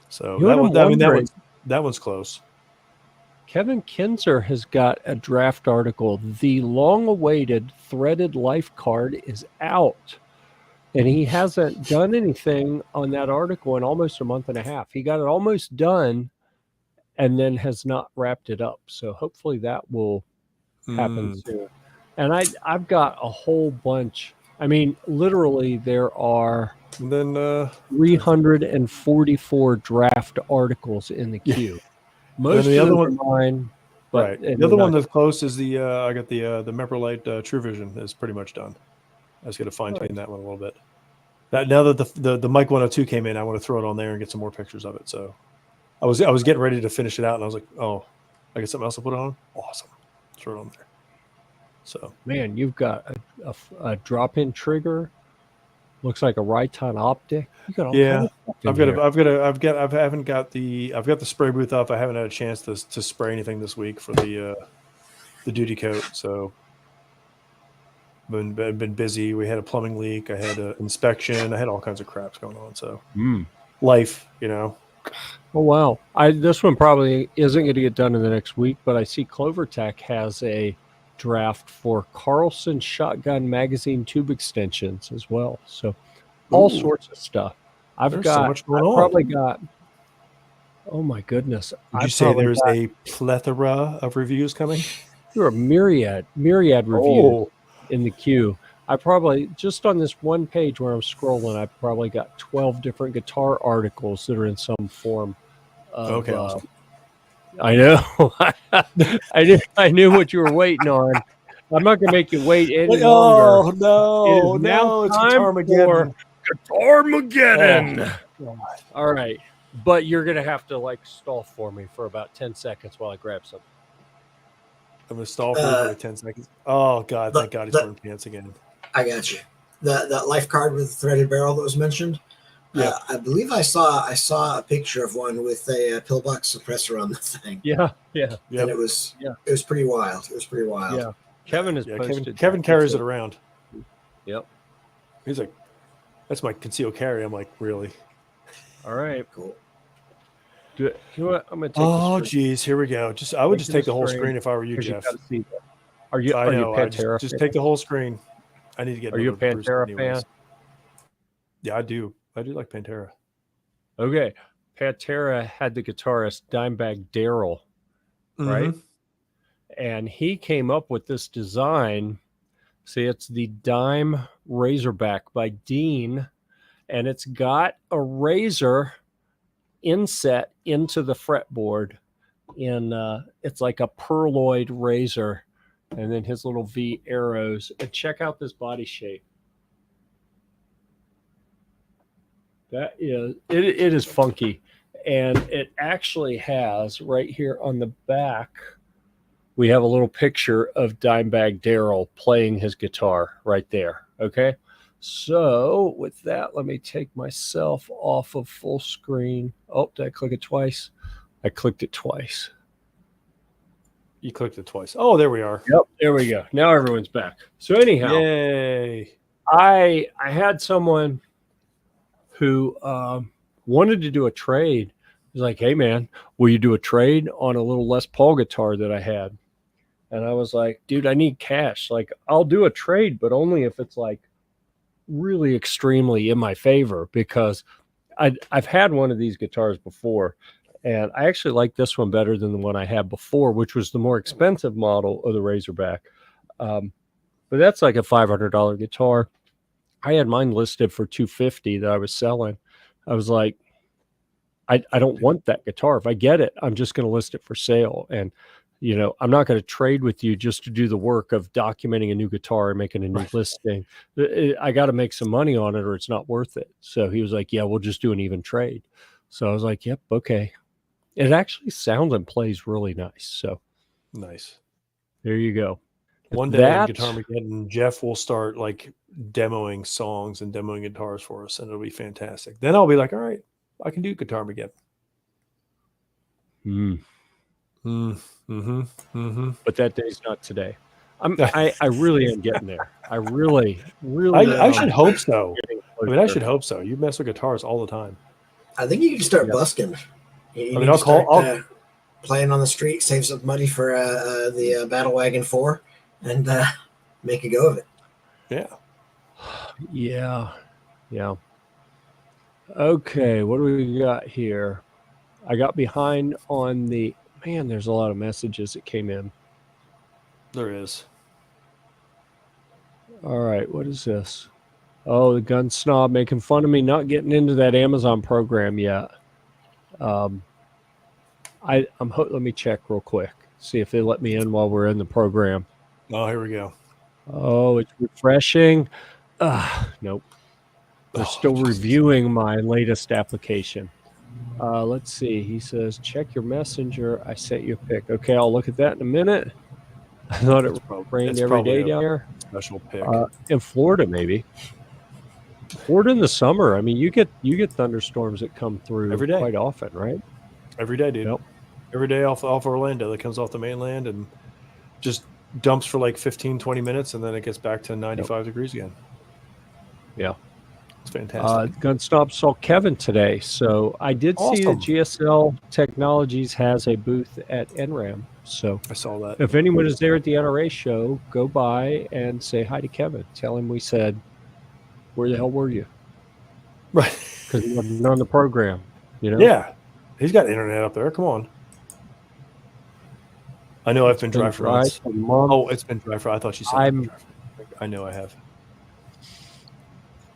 So You know what I'm wondering? that one's close. Kevin Kinzer has got a draft article. The long-awaited threaded life card is out. And he hasn't done anything on that article in almost a month and a half. He got it almost done and then has not wrapped it up. So hopefully that will happen soon. And I've got a whole bunch. I mean, literally there are 344 draft articles in the queue. Most of them are mine. But right. The other one that's close is I got the Memperlite True Vision is pretty much done. I just got to fine tune that one a little bit. Now that the Mike 102 came in, I want to throw it on there and get some more pictures of it. So I was getting ready to finish it out, and I was like, oh, I get something else to put on. Awesome, throw it on there. So man, you've got a drop-in trigger. Looks like a Riton optic. You got all kinds of stuff in here. I've got the spray booth up. I haven't had a chance to spray anything this week for the duty coat. So been busy. We had a plumbing leak. I had an inspection. I had all kinds of craps going on. So life, Oh wow! This one probably isn't going to get done in the next week, but I see CloverTech has a draft for Carlson shotgun magazine tube extensions as well. So all sorts of stuff. I've probably got. Oh my goodness! Did you say there's a plethora of reviews coming? There are myriad reviews in the queue. I probably, just on this one page where I'm scrolling, I probably got 12 different guitar articles that are in some form of, awesome. I know. I knew what you were waiting on. I'm not going to make you wait any longer. No, it's Guitar-mageddon. Guitar-mageddon. All right. But you're going to have to stall for me for about 10 seconds while I grab something. I'm going to stall for like 10 seconds. Oh, God. Thank God he's wearing pants again. I got you. That life card with the threaded barrel that was mentioned. Yeah. I believe I saw a picture of one with a pillbox suppressor on the thing. Yeah. And it was pretty wild. Yeah. Kevin is posted. Kevin carries it around. Yep. He's like, that's my concealed carry. I'm like, really? All right. Cool. You know what? I'm going to take Oh, geez. Here we go. I would just take the whole screen if I were you, Jeff. Are you Pantera? Just take the whole screen. I need to get. Are you a Pantera fan? Yeah, I do. I do like Pantera. Okay. Pantera had the guitarist Dimebag Darrell, right? And he came up with this design. See, it's the Dime Razorback by Dean, and it's got a razor inset into the fretboard. It's like a pearloid razor, and then his little V arrows. And check out this body shape. That is it is funky, and it actually has right here on the back. We have a little picture of Dimebag Darrell playing his guitar right there. Okay, so with that, let me take myself off of full screen. Oh, did I click it twice? I clicked it twice. You clicked it twice. Oh, there we are. Yep, there we go. Now everyone's back. So anyhow, yay! I had someone who wanted to do a trade. He's like, hey, man, will you do a trade on a little Les Paul guitar that I had? And I was like, dude, I need cash. Like, I'll do a trade, but only if it's like really extremely in my favor, because I've had one of these guitars before, and I actually like this one better than the one I had before, which was the more expensive model of the Razorback. But that's like a $500 guitar. I had mine listed for $250 that I was selling. I was like, I don't want that guitar. If I get it, I'm just going to list it for sale.5 I'm not going to trade with you just to do the work of documenting a new guitar and making a new listing. I got to make some money on it or it's not worth it. So he was like, yeah, we'll just do an even trade. So I was like, yep, okay. It actually sounds and plays really nice. So nice. There you go. One day on Guitar-Mageddon, Jeff will start like demoing songs and demoing guitars for us, and it'll be fantastic. Then I'll be like, all right, I can do Guitar-Mageddon. Mm. Mm-hmm. But that day's not today. I really am getting there. I really I am should hope so. getting I mean, I closer. should hope so. You mess with guitars all the time. I think you can start Yeah. busking. You mean, need I'll to start call- playing on the street, save some money for the Battlewagon 4, and make a go of it. Yeah. Yeah. Okay, what do we got here? I got behind on the man. There's a lot of messages that came in. There is. All right, what is this? Oh, the gun snob making fun of me not getting into that Amazon program yet. I'm let me check real quick, see if they let me in while we're in the program. Oh, here we go. Oh, it's refreshing. Nope. They're Oh, still Jesus. reviewing my latest application. Let's see. He says, check your messenger. I sent you a pic. Okay, I'll look at that in a minute. I thought it rained It's every probably day a down there. special pick. In Florida, maybe. Florida in the summer. I mean, you get thunderstorms that come through Every day. quite often, right? Every day, dude. Yep. Every day off Orlando that comes off the mainland and just dumps for like 15, 20 minutes, and then it gets back to 95 degrees again. Yeah. It's fantastic. Gunstop saw Kevin today, so I did see that Awesome. GSL Technologies has a booth at NRAM. So I saw that. if anyone is there at the NRA show, go by and say hi to Kevin. Tell him we said, "Where the hell were you?" Right. Because he wasn't on the program. You know. Yeah. He's got internet up there. Come on. I know I've been dry for months. for months. Oh, it's been dry for. I thought you said I'm- dry for. I know I have.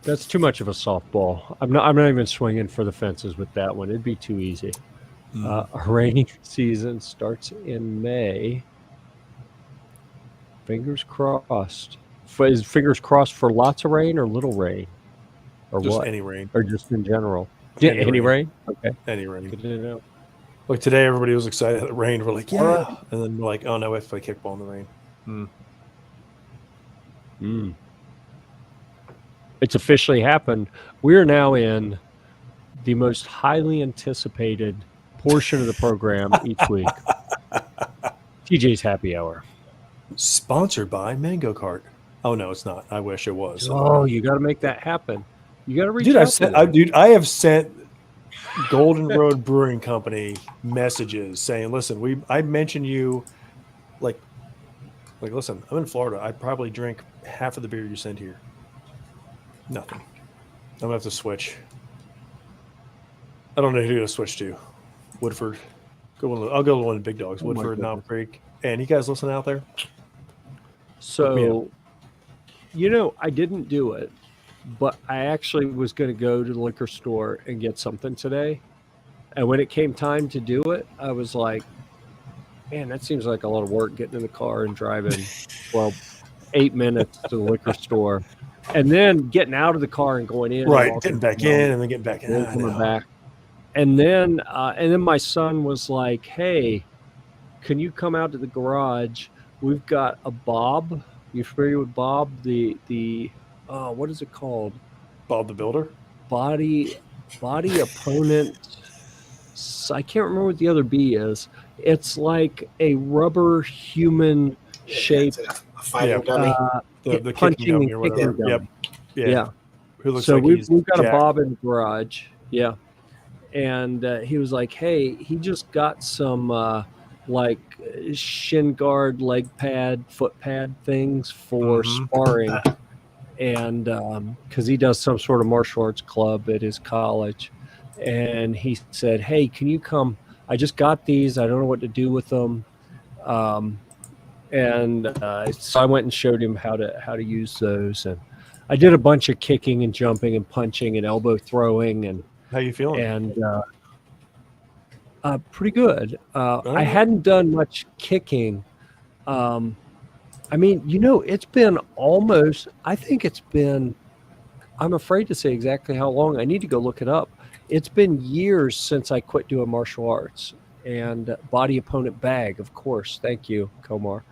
That's too much of a softball. I'm not even swinging for the fences with that one. It'd be too easy. A rainy season starts in May. Fingers crossed. Is fingers crossed for lots of rain or little rain? Or Just what? any rain. Or just in general? Any rain? Okay. Any rain. Good to know. Like today, everybody was excited that it rained. We're like, yeah. All right. And then we're like, oh, no, we have to play kickball in the rain. It's officially happened. We're now in the most highly anticipated portion of the program each week. TJ's Happy Hour. Sponsored by Mango Cart. Oh, no, it's not. I wish it was. Oh, you got to make that happen. You got to reach Dude, out to them. I have sent Golden Road Brewing Company messages saying, listen, I mentioned you like listen, I'm in Florida. I probably drink half of the beer you send here. Nothing. I'm gonna have to switch. I don't know who to switch to. Woodford. I'll go to one of the big dogs. Oh my Woodford, Knob goodness. Creek. And you guys listen out there? So, I didn't do it, but I actually was going to go to the liquor store and get something today. And when it came time to do it, I was like, man, that seems like a lot of work getting in the car and driving, 8 minutes to the liquor store. And then getting out of the car and going in. Right. And Getting back in and then getting back in. and coming back. And then my son was like, hey, can you come out to the garage? We've got a Bob. You familiar with Bob? The what is it called? Bob the Builder? Body opponent. I can't remember what the other B is. It's like a rubber human shaped It's a fighting dummy. The punching kicking dummy and or whatever. kicking dummy. Yep. Yeah. Who looks So like we've got jacked. a Bob in the garage. Yeah. And he was like, hey, he just got some shin guard, leg pad, foot pad things for sparring. And because he does some sort of martial arts club at his college. And he said, hey, can you come? I just got these. I don't know what to do with them. So I went and showed him how to use those. And I did a bunch of kicking and jumping and punching and elbow throwing. And How you feeling? And pretty good. I hadn't done much kicking. I mean, it's been almost, I think it's been, I'm afraid to say exactly how long. I need to go look it up. It's been years since I quit doing martial arts. And body opponent bag, of course. Thank you, Komar.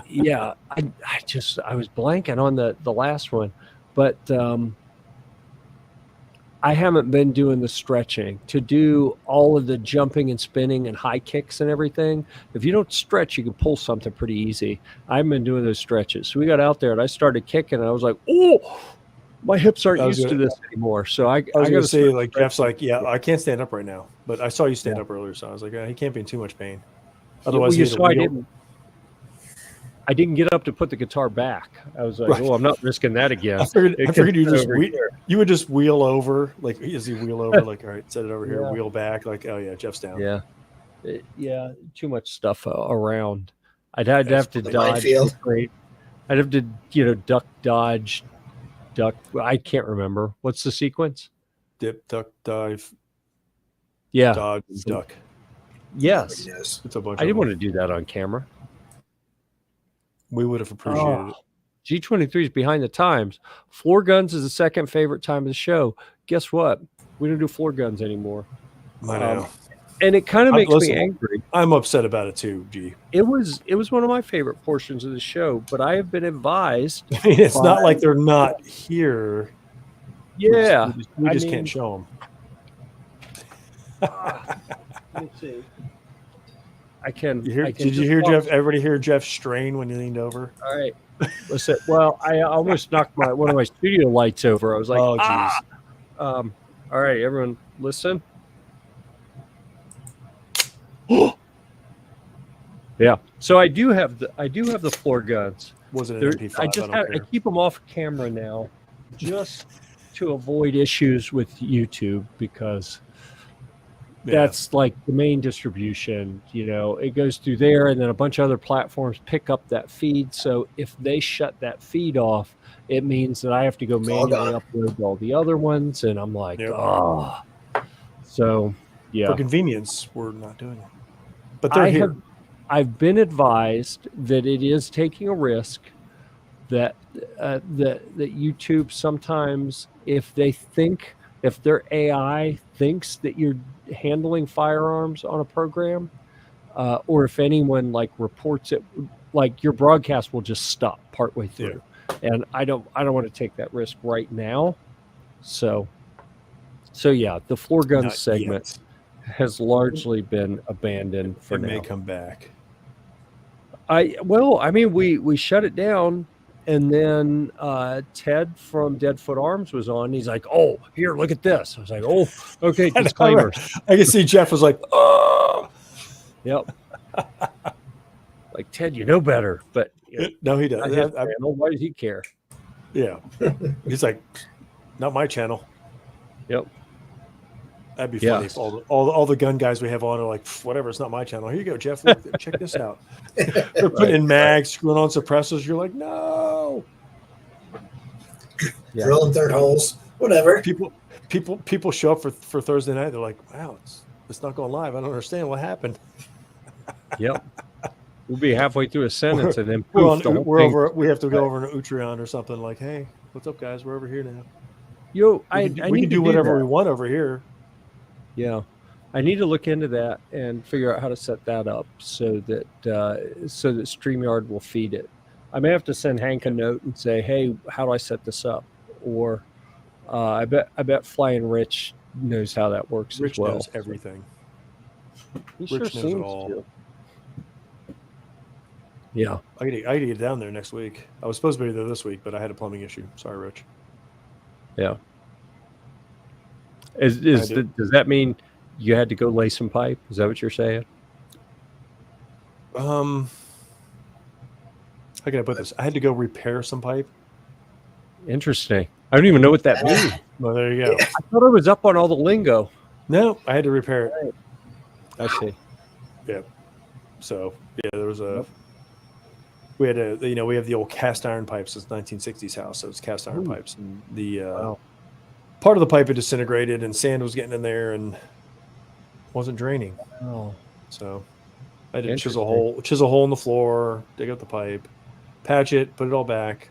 Yeah, I was blanking on the last one. But I haven't been doing the stretching to do all of the jumping and spinning and high kicks and everything. If you don't stretch, you can pull something pretty easy. I haven't been doing those stretches. So we got out there and I started kicking and I was like, oh, my hips aren't used to this anymore. So I was got going to to say, like, Jeff's like, yeah, I can't stand up right now. But I saw you stand up earlier. So I was like, he can't be in too much pain. Otherwise, you saw I didn't get up to put the guitar back. I was like, oh, I'm not risking that again. I figured you would just wheel over, like, as you wheel over, like, all right, set it over here, wheel back, like, oh yeah, Jeff's down. Yeah, too much stuff around. I'd have to dodge. I'd have to, duck, dodge, duck. I can't remember. What's the sequence? Dip, duck, dive. Yeah, dodge, duck. Yes, it's a bunch. I didn't want to do that on camera. We would have appreciated it. G23 is behind the times. Floor guns is the second favorite time of the show. Guess what? We don't do floor guns anymore. I know. And it kind of makes me angry. I'm upset about it too, G. It was one of my favorite portions of the show, but I have been advised. I mean, it's not like they're not here. Yeah. We just can't show them. Let me see. Did you hear Jeff? Everybody hear Jeff strain when he leaned over? All right. Listen, well, I almost knocked one of my studio lights over. I was like, oh, geez. All right, everyone, listen. Yeah. So I do have the floor guns. Was it an MP5? I keep them off camera now, just to avoid issues with YouTube because. That's like the main distribution, it goes through there and then a bunch of other platforms pick up that feed. So if they shut that feed off, it means that I have to go manually upload all the other ones. And I'm like, So, yeah. For convenience, we're not doing it. But they're here. I've been advised that it is taking a risk that YouTube sometimes, if their AI thinks that you're handling firearms on a program, or if anyone like reports it, like your broadcast will just stop partway through, and I don't want to take that risk right now. So yeah, the floor gun segment has largely been abandoned for now. It may come back. We shut it down. And then Ted from Deadfoot Arms was on. He's like, oh, here, look at this. I was like, oh, okay, disclaimers. I can see Jeff was like, oh. Yep. Like, Ted, you know better. But no, he doesn't. Why does he care? Yeah. He's like, not my channel. Yep. That'd be funny if all the gun guys we have on are like, whatever, it's not my channel. Here you go, Jeff. Look, check this out. They're putting in mags, screwing on suppressors. You're like, no. Drilling third holes, whatever. People show up for Thursday night. They're like, wow, it's not going live. I don't understand what happened. Yep. We'll be halfway through a sentence and then we have to go over to Utreon or something like, hey, what's up, guys? We're over here now. We can do whatever we want over here. Yeah, I need to look into that and figure out how to set that up so that StreamYard will feed it. I may have to send Hank a note and say, "Hey, how do I set this up?" Or I bet Flying Rich knows how that works Rich as well. knows everything. He Rich sure knows seems it all. to. Yeah, I gotta get down there next week. I was supposed to be there this week, but I had a plumbing issue. Sorry, Rich. Yeah. Does that mean you had to go lay some pipe? Is that what you're saying? How can I put this? I had to go repair some pipe. Interesting. I don't even know what that means. Well, there you go. I thought I was up on all the lingo. No, I had to repair it. I see. Yeah. So there was we had we have the old cast iron pipes. It's 1960s house, so it's cast iron pipes, and the part of the pipe had disintegrated, and sand was getting in there and wasn't draining. Oh, so I had to chisel a hole in the floor, dig up the pipe, patch it, put it all back,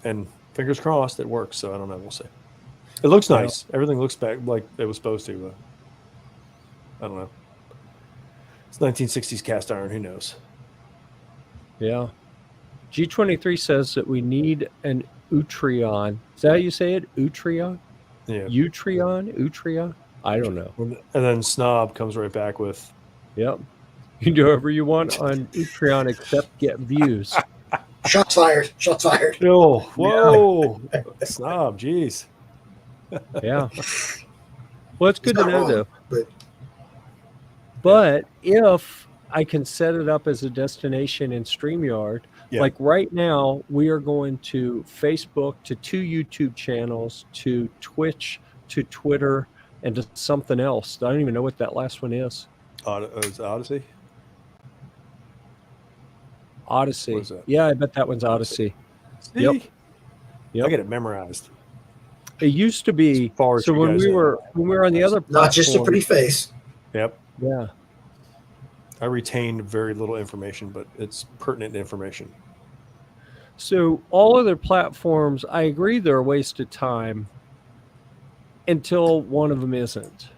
and fingers crossed it works. So I don't know. We'll see. It looks nice. Everything looks back like it was supposed to. I don't know. It's 1960s cast iron. Who knows? Yeah. G23 says that we need an Utreon. Is that how you say it? Utreon? Yeah. Utreon. I don't know. And then Snob comes right back with, Yep. You can do whatever you want on Utreon except get views. Shots fired. Shots fired. oh, whoa, Snob, jeez. Yeah. Well, it's He's good to not know, wrong, though. but But if I can set it up as a destination in StreamYard, Yeah. like right now, we are going to Facebook, to 2 YouTube channels, to Twitch, to Twitter, and to something else. I don't even know what that last one is. Is it Odyssey? Odyssey. What is that? Yeah, I bet that one's Odyssey. See? Yep. I Yep. get it memorized. It used to be As far as so you when guys we know. were on the other platform. not just a pretty face. Yep. Yeah. I retained very little information, but it's pertinent information. So all other platforms, I agree, they're a waste of time until one of them isn't.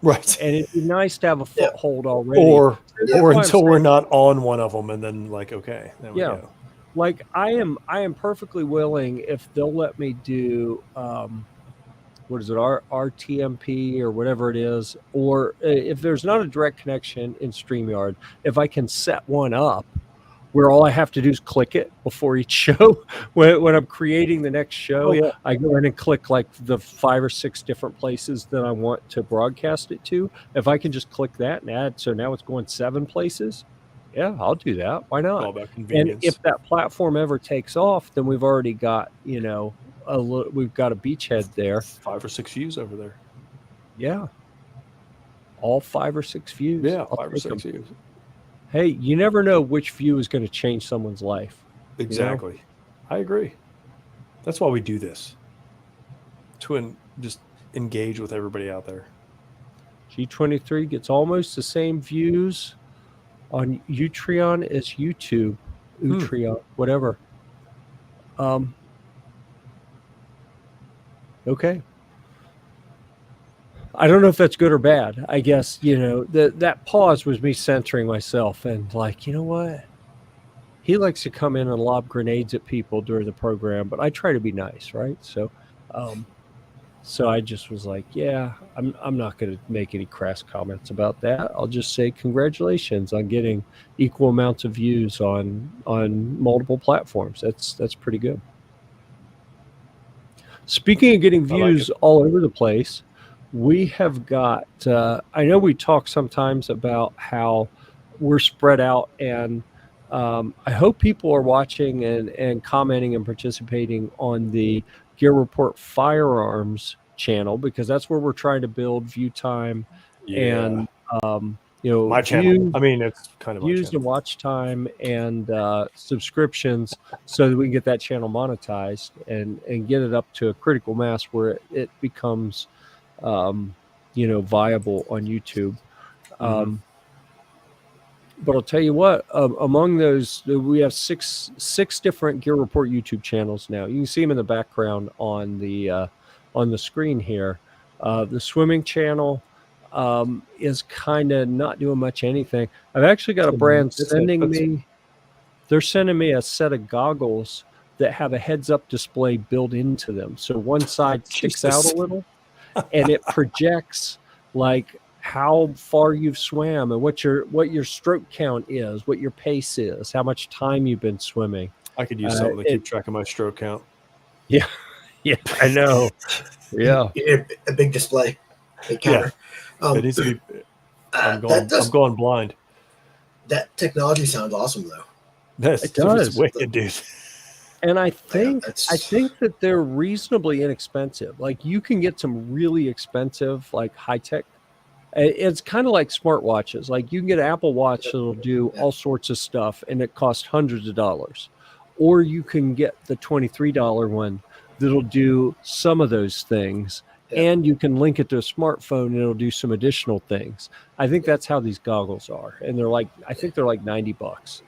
Right. And it'd be nice to have a Yeah. foothold already. Or That's why I'm until we're saying, not on one of them, and then like, okay, there we Yeah. go. like I am perfectly willing if they'll let me do what is it, RTMP or whatever it is, or if there's not a direct connection in StreamYard, if I can set one up where all I have to do is click it before each show. When I'm creating the next show, Oh, yeah. I go in and click like the 5 or 6 different places that I want to broadcast it to. If I can just click that and add, so now it's going 7 places. Yeah, I'll do that. Why not? All about And convenience. if that platform ever takes off, then we've already got, we've got a beachhead there. 5 or 6 views over there. Yeah. All 5 or 6 views. Yeah, I'll 5 or take 6 them. views. Hey, you never know which view is going to change someone's life. Exactly. I agree. That's why we do this. To just engage with everybody out there. G23 gets almost the same views on Utreon as YouTube. Utreon, whatever. Okay. I don't know if that's good or bad. I guess, that pause was me centering myself and like, you know what? He likes to come in and lob grenades at people during the program, but I try to be nice, right? So I just was like, yeah, I'm not going to make any crass comments about that. I'll just say congratulations on getting equal amounts of views on multiple platforms. That's pretty good. Speaking of getting views all over the place, we have got, I know we talk sometimes about how we're spread out, and I hope people are watching and commenting and participating on the Gear Report Firearms channel, because that's where we're trying to build view time and, my channel. I mean, it's kind of views and watch time and subscriptions, so that we can get that channel monetized and get it up to a critical mass where it becomes viable on YouTube. But I'll tell you what, among those, we have six different Gear Report YouTube channels now. You can see them in the background on the screen here. The swimming channel is kind of not doing much anything. I've actually got a brand they're sending me a set of goggles that have a heads-up display built into them. So one side sticks out a little, and it projects like how far you've swam and what your stroke count is, what your pace is, how much time you've been swimming. I could use something to keep track of my stroke count. Yeah, I know. Yeah, a big display, big counter. It needs to be. I'm going blind. That technology sounds awesome, though. It does. It's wicked, dude. And I think that they're reasonably inexpensive. Like, you can get some really expensive, like high tech. It's kind of like smartwatches. Like, you can get an Apple Watch that'll do all sorts of stuff, and it costs hundreds of dollars. Or you can get the $23 one that'll do some of those things, and you can link it to a smartphone, and it'll do some additional things. I think that's how these goggles are, and I think they're like $90.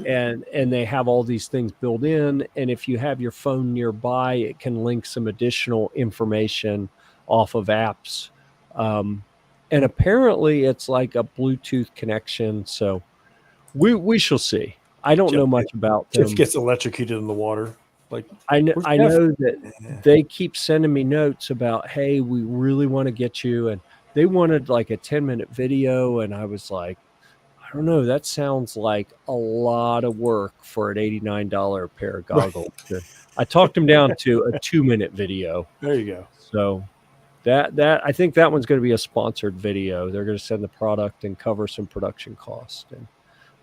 And they have all these things built in, and if you have your phone nearby, it can link some additional information off of apps, and apparently it's like a Bluetooth connection. So we shall see. I don't know much about them. Just gets electrocuted in the water. Like, I know that Yeah. they keep sending me notes about, hey, we really want to get you, and they wanted like a 10-minute video, and I was like, I don't know, that sounds like a lot of work for an $89 pair of goggles. I talked them down to a 2-minute video. There you go. So that I think that one's going to be a sponsored video. They're going to send the product and cover some production cost, and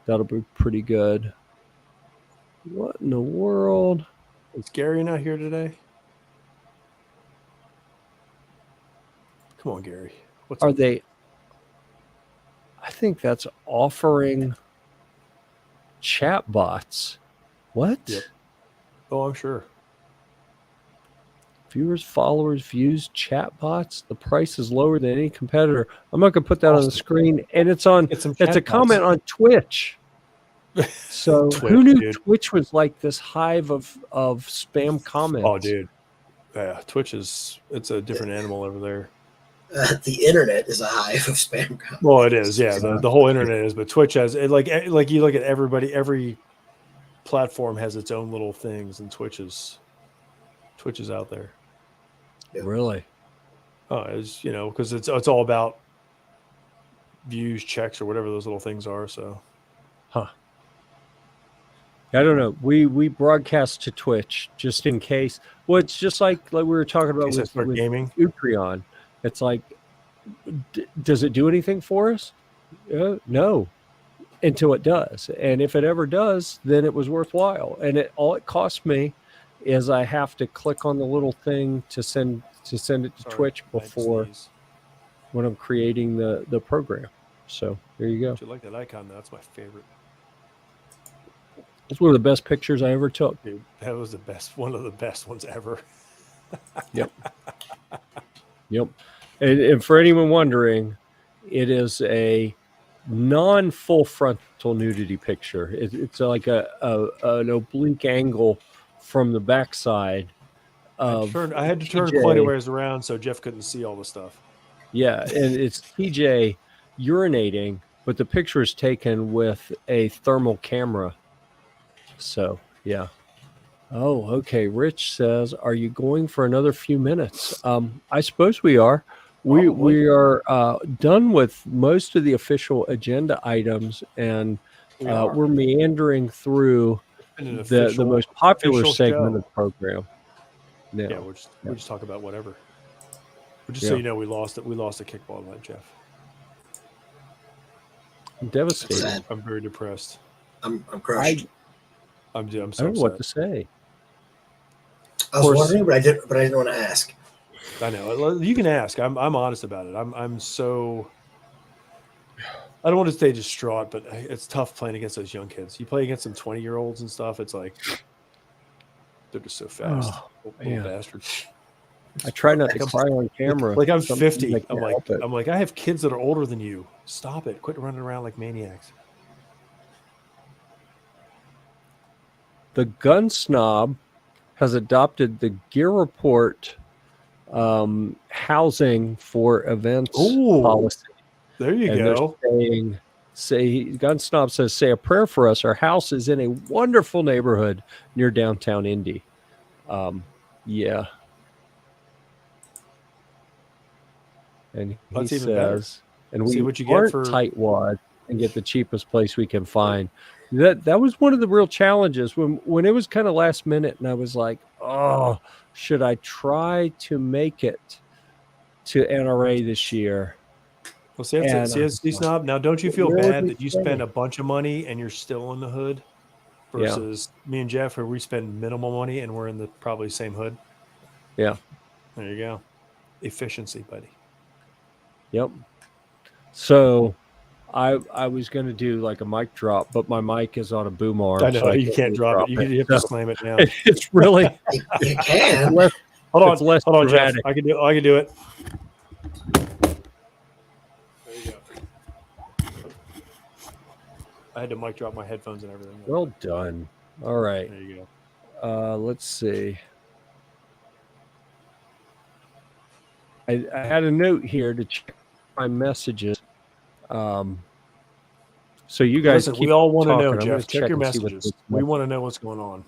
that'll be pretty good. What in the world? Is Gary not here today? Come on, Gary. What's Are up? they? I think that's offering chat bots. What? Yep. Oh, I'm sure. Viewers, followers, views, chat bots. The price is lower than any competitor. I'm not going to put that on the screen, and it's a comment on Twitch. So Twitch, who knew dude. Twitch was like this hive of spam comments? Oh, dude. Yeah, Twitch it's a different animal over there. The internet is a hive of spam comments. Well, it is. Yeah, the whole internet is, but Twitch has it, like you look at every platform has its own little things, and Twitch is out there. Really? Oh, it's because it's all about views, checks, or whatever those little things are. So, I don't know. We broadcast to Twitch just in case. Well, it's just like we were talking about with gaming. Utreon. It's like, does it do anything for us? No, until it does. And if it ever does, then it was worthwhile. And all it cost me is I have to click on the little thing to send it to Twitch before when I'm creating the program. So there you go. You like that icon? That's my favorite. It's one of the best pictures I ever took. Dude, that was one of the best ones ever. Yep. Yep. And for anyone wondering, it is a non-full frontal nudity picture. It's like an oblique angle from the backside. I had to turn quite a ways around so Jeff couldn't see all the stuff. Yeah, and it's TJ urinating, but the picture is taken with a thermal camera. So, yeah. Oh, okay. Rich says, "Are you going for another few minutes?" I suppose we are. We are done with most of the official agenda items, and we're meandering through the most popular segment of the program. Now. Yeah, we'll just talk about whatever. But just so you know, we lost a kickball tonight, Jeff. I'm devastated. I'm very depressed. I'm crushed. I'm so I don't know what to say. I was wondering, but I didn't want to ask. I know. You can ask. I'm honest about it. I'm so. I don't want to say distraught, but it's tough playing against those young kids. You play against some 20-year-olds and stuff. It's like they're just so fast, little bastards. I try not to cry on camera. Like I'm 50. I'm like I have kids that are older than you. Stop it! Quit running around like maniacs. The gun snob has adopted the Gear Report housing for events policy. There you go. Gun Snob says, "Say a prayer for us. Our house is in a wonderful neighborhood near downtown Indy." Yeah. And he says, "And we aren't tightwad and get the cheapest place we can find." That was one of the real challenges when it was kind of last minute, and I was like, "Oh, should I try to make it to NRA this year?" Well, see, Snob. Now, don't you feel bad that you spend a bunch of money and you're still in the hood versus me and Jeff, where we spend minimal money and we're in the probably same hood? Yeah. There you go. Efficiency, buddy. Yep. So I was going to do like a mic drop, but my mic is on a boom arm. I know, so you can't drop it. You have to slam it down. It's really you can. Hold on, Jeff. I can do it. There you go. I had to mic drop my headphones and everything. Well done. All right. There you go. Let's see. I had a note here to check my messages. So you guys, we all want to know, Jeff. Check your messages. We want to know what's going on.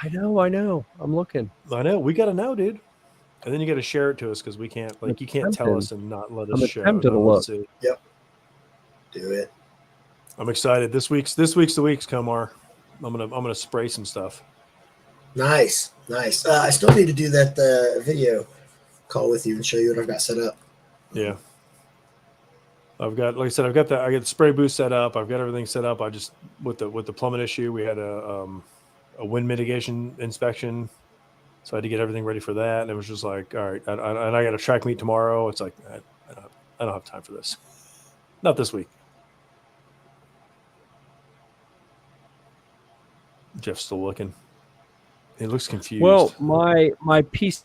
I know. I'm looking. I know. We got to know, dude. And then you got to share it to us because we can't, like, you can't tell us and not let us I'm show. attempting to Not let us look. see. Yep. Do it. I'm excited. This week's the week's Komar. I'm gonna spray some stuff. Nice. I still need to do that video call with you and show you what I've got set up. Yeah. I've got, like I said, I got the spray booth set up. I've got everything set up. I just with the plumbing issue, we had a wind mitigation inspection, so I had to get everything ready for that. And it was just like, all right, and I got a track meet tomorrow. It's like I don't have time for this. Not this week. Jeff's still looking. He looks confused. Well, my PC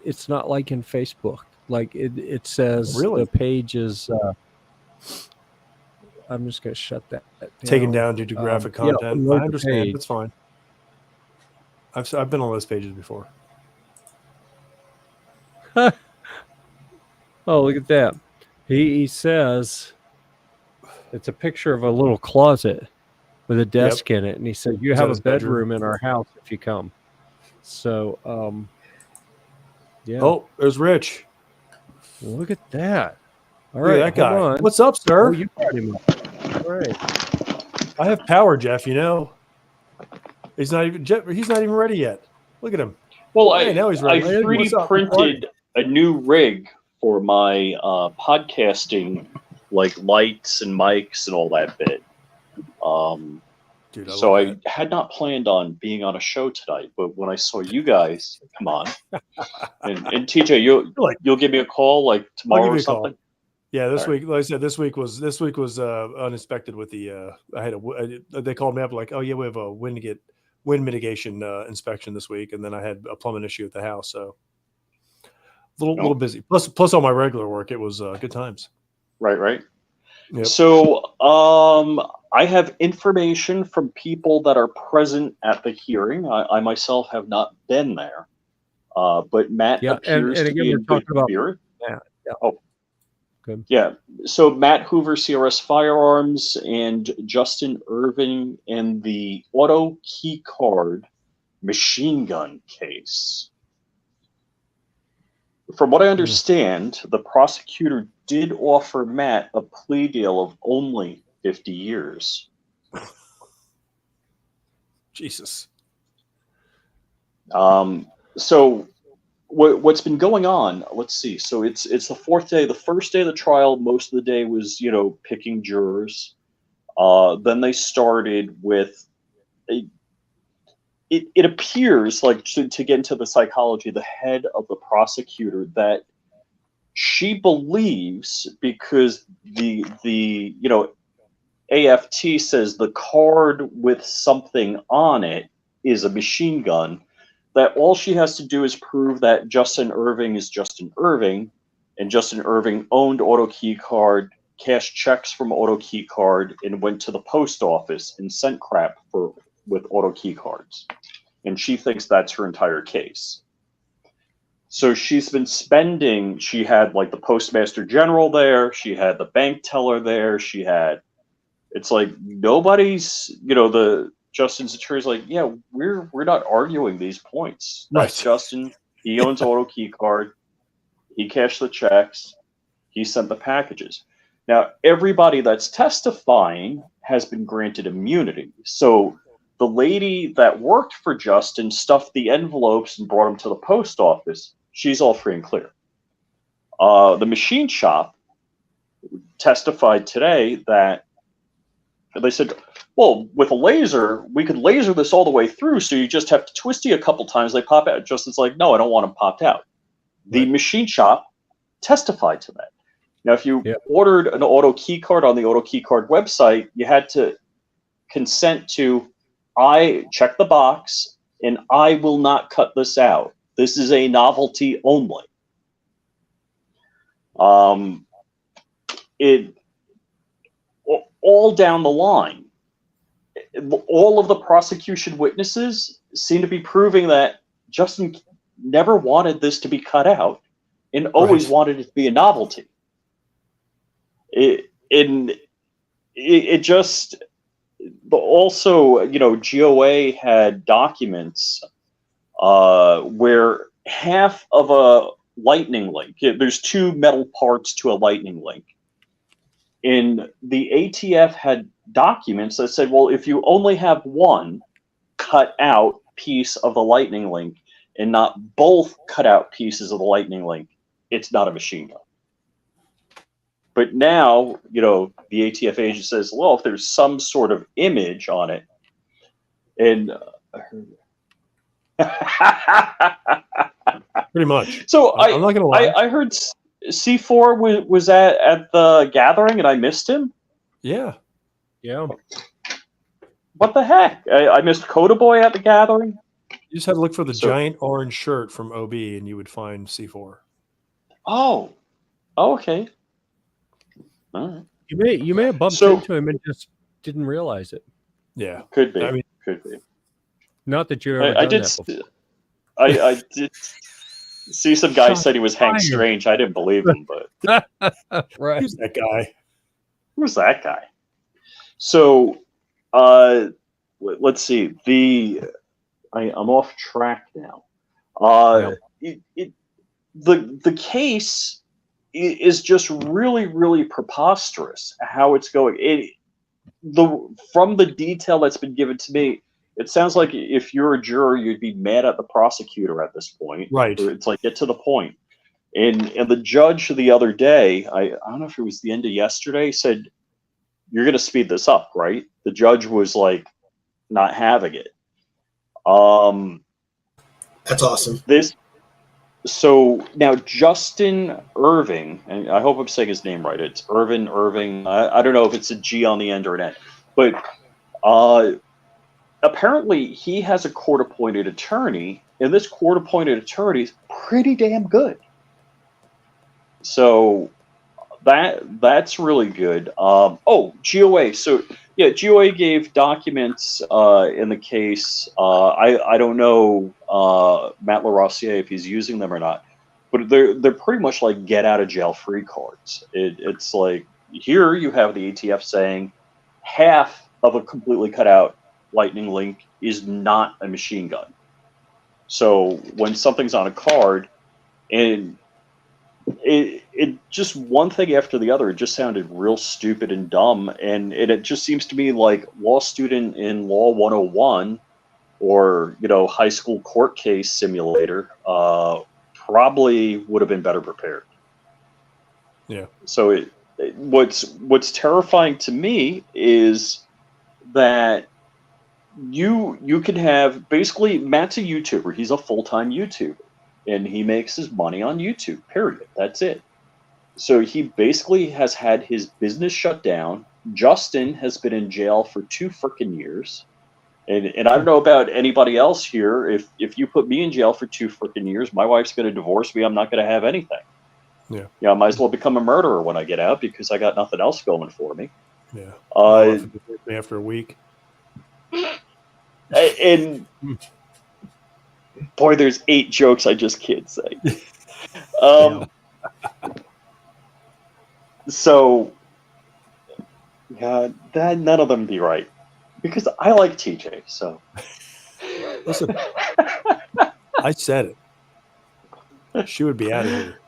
it's not like in Facebook. Like it says Really? the page is. I'm just going to shut that down. Taken down due to graphic content. Yeah, I understand. That's fine. I've been on those pages before. Oh, look at that. He says it's a picture of a little closet with a desk in it, and he said you have a bedroom in our house if you come. So, yeah. Oh, there's Rich. Look at that. All Look right, at that guy. on. What's up, sir? Oh, you brought him up. All right. I have power, Jeff. You know, he's not even ready yet. Look at him. Well, hey, now he's ready. I 3D printed a new rig for my podcasting, like lights and mics and all that bit. Dude, so I had not planned on being on a show tonight, but when I saw you guys come on, and TJ, you'll give me a call like tomorrow or something. Call. Yeah, this week, like I said, this week was unexpected with the. They called me up like, oh yeah, we have a wind mitigation inspection this week, and then I had a plumbing issue at the house, so a little busy. Plus all my regular work, it was good times. Right. Yep. So I have information from people that are present at the hearing. I myself have not been there, but Matt appears to be in good spirit. Yeah. Oh, good. Yeah. So Matt Hoover, CRS Firearms, and Justin Irving in the auto key card machine gun case. From what I understand, the prosecutor did offer Matt a plea deal of only 50 years. Jesus. So what's been going on? Let's see. So it's the fourth day. The first day of the trial, most of the day was picking jurors. Then they started with It appears like to get into the psychology, the head of the prosecutor, that she believes because the AFT says the card with something on it is a machine gun, that all she has to do is prove that Justin Irving is Justin Irving, and Justin Irving owned Auto Key Card, cashed checks from Auto Key Card, and went to the post office and sent crap with Auto Key Cards. And she thinks that's her entire case. So she's been spending, she had like the postmaster general there, she had the bank teller there, it's like nobody's, the Justin's attorney's like, yeah, we're not arguing these points. That's right. Justin, he owns Auto Key Card, he cashed the checks, he sent the packages. Now, everybody that's testifying has been granted immunity. So the lady that worked for Justin stuffed the envelopes and brought them to the post office. She's all free and clear. The machine shop testified today that they said, well, with a laser, we could laser this all the way through, so you just have to twisty a couple times, they pop out. Justin's like, no, I don't want them popped out. The machine shop testified to that. Now, if you ordered an Auto Key Card on the Auto Key Card website, you had to consent to, I check the box, and I will not cut this out. This is a novelty only. All down the line, all of the prosecution witnesses seem to be proving that Justin never wanted this to be cut out and always wanted it to be a novelty. also, GOA had documents where half of a lightning link, there's two metal parts to a lightning link. And the ATF had documents that said, well, if you only have one cut out piece of the lightning link and not both cut out pieces of the lightning link, it's not a machine gun. But now, the ATF agent says, well, if there's some sort of image on it, and Pretty much. So I'm not gonna lie. I heard C4 was at the gathering, and I missed him. Yeah. Yeah. What the heck? I missed Coda Boy at the gathering. You just had to look for the giant orange shirt from OB, and you would find C4. Oh, okay. All right. You may have bumped into him and just didn't realize it. Yeah. Could be. I mean, could be. Not that you've ever done that before. I did see some guy said he was Hank Strange. I didn't believe him, but Right. who's that guy? Who's that guy? So, let's see. I'm off track now. The case is just really, really preposterous how it's going. From the detail that's been given to me, it sounds like if you're a juror, you'd be mad at the prosecutor at this point. Right. It's like, get to the point. And the judge the other day, I don't know if it was the end of yesterday, said, you're going to speed this up, right? The judge was like not having it. That's awesome. So now Justin Irving, and I hope I'm saying his name right. It's Irving. I don't know if it's a G on the end or an N, but apparently he has a court-appointed attorney, and this court-appointed attorney is pretty damn good. So that's really good. GOA. So yeah, GOA gave documents in the case. I don't know Matt LaRossiere if he's using them or not, but they're pretty much like get out of jail free cards. It's like, here you have the ATF saying half of a completely cut out lightning link is not a machine gun. So when something's on a card, and it just one thing after the other, it just sounded real stupid and dumb, and it just seems to me like law student in Law 101 or high school court case simulator probably would have been better prepared. Yeah. So what's terrifying to me is that you could have, basically, Matt's a YouTuber. He's a full-time YouTuber, and he makes his money on YouTube, period. That's it. So he basically has had his business shut down. Justin has been in jail for 2 freaking years. And I don't know about anybody else here. If you put me in jail for 2 freaking years, my wife's going to divorce me. I'm not going to have anything. Yeah. I might as well become a murderer when I get out because I got nothing else going for me. Yeah. After a week. And boy, there's 8 jokes I just can't say. So, none of them be right because I like TJ. So, listen, I said it. She would be out of here.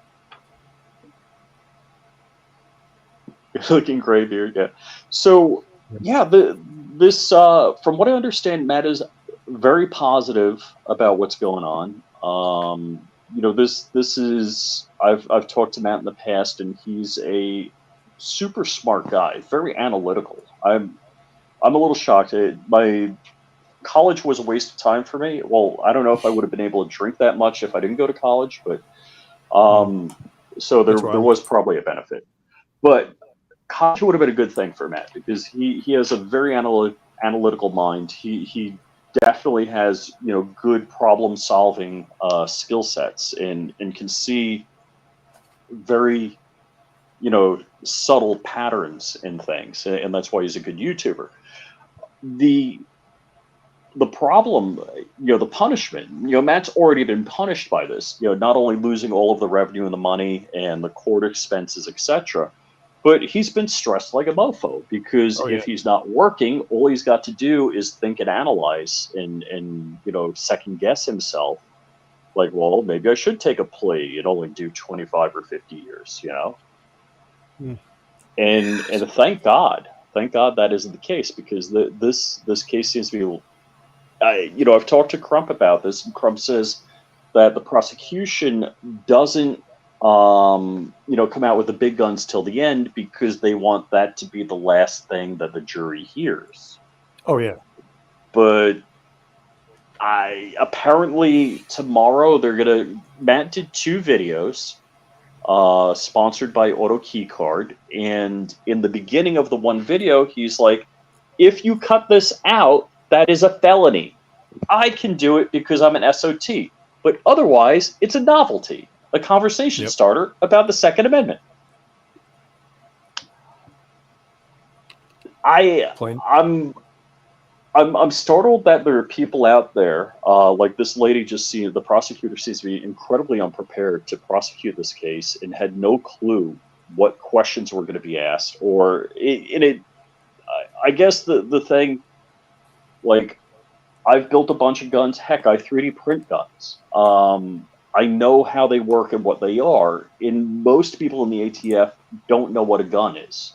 You're looking great here, yeah. So, yeah, this from what I understand, Matt is very positive about what's going on. This is I've talked to Matt in the past, and he's a super smart guy, very analytical. I'm a little shocked. My college was a waste of time for me. Well, I don't know if I would have been able to drink that much if I didn't go to college, but so there was probably a benefit. But college would have been a good thing for Matt because he has a very analytical mind. He definitely has good problem solving skill sets and can see very subtle patterns in things, and that's why he's a good YouTuber. The problem, the punishment, Matt's already been punished by this, not only losing all of the revenue and the money and the court expenses, etc., But he's been stressed like a mofo because if he's not working, all he's got to do is think and analyze and second guess himself. Like, well, maybe I should take a plea and only do 25 or 50 years, And thank God that isn't the case, because this case seems to be. I've talked to Crump about this, and Crump says that the prosecution doesn't come out with the big guns till the end because they want that to be the last thing that the jury hears. Oh yeah. But apparently tomorrow Matt did 2 videos sponsored by Auto Keycard, and in the beginning of the one video he's like, if you cut this out, that is a felony. I can do it because I'm an SOT, but otherwise it's a novelty, a conversation starter about the Second Amendment. I'm startled that there are people out there like this lady. The prosecutor seems to be incredibly unprepared to prosecute this case and had no clue what questions were going to be asked. I guess the thing, like, I've built a bunch of guns. Heck, I 3D print guns. I know how they work and what they are. And most people in the ATF don't know what a gun is.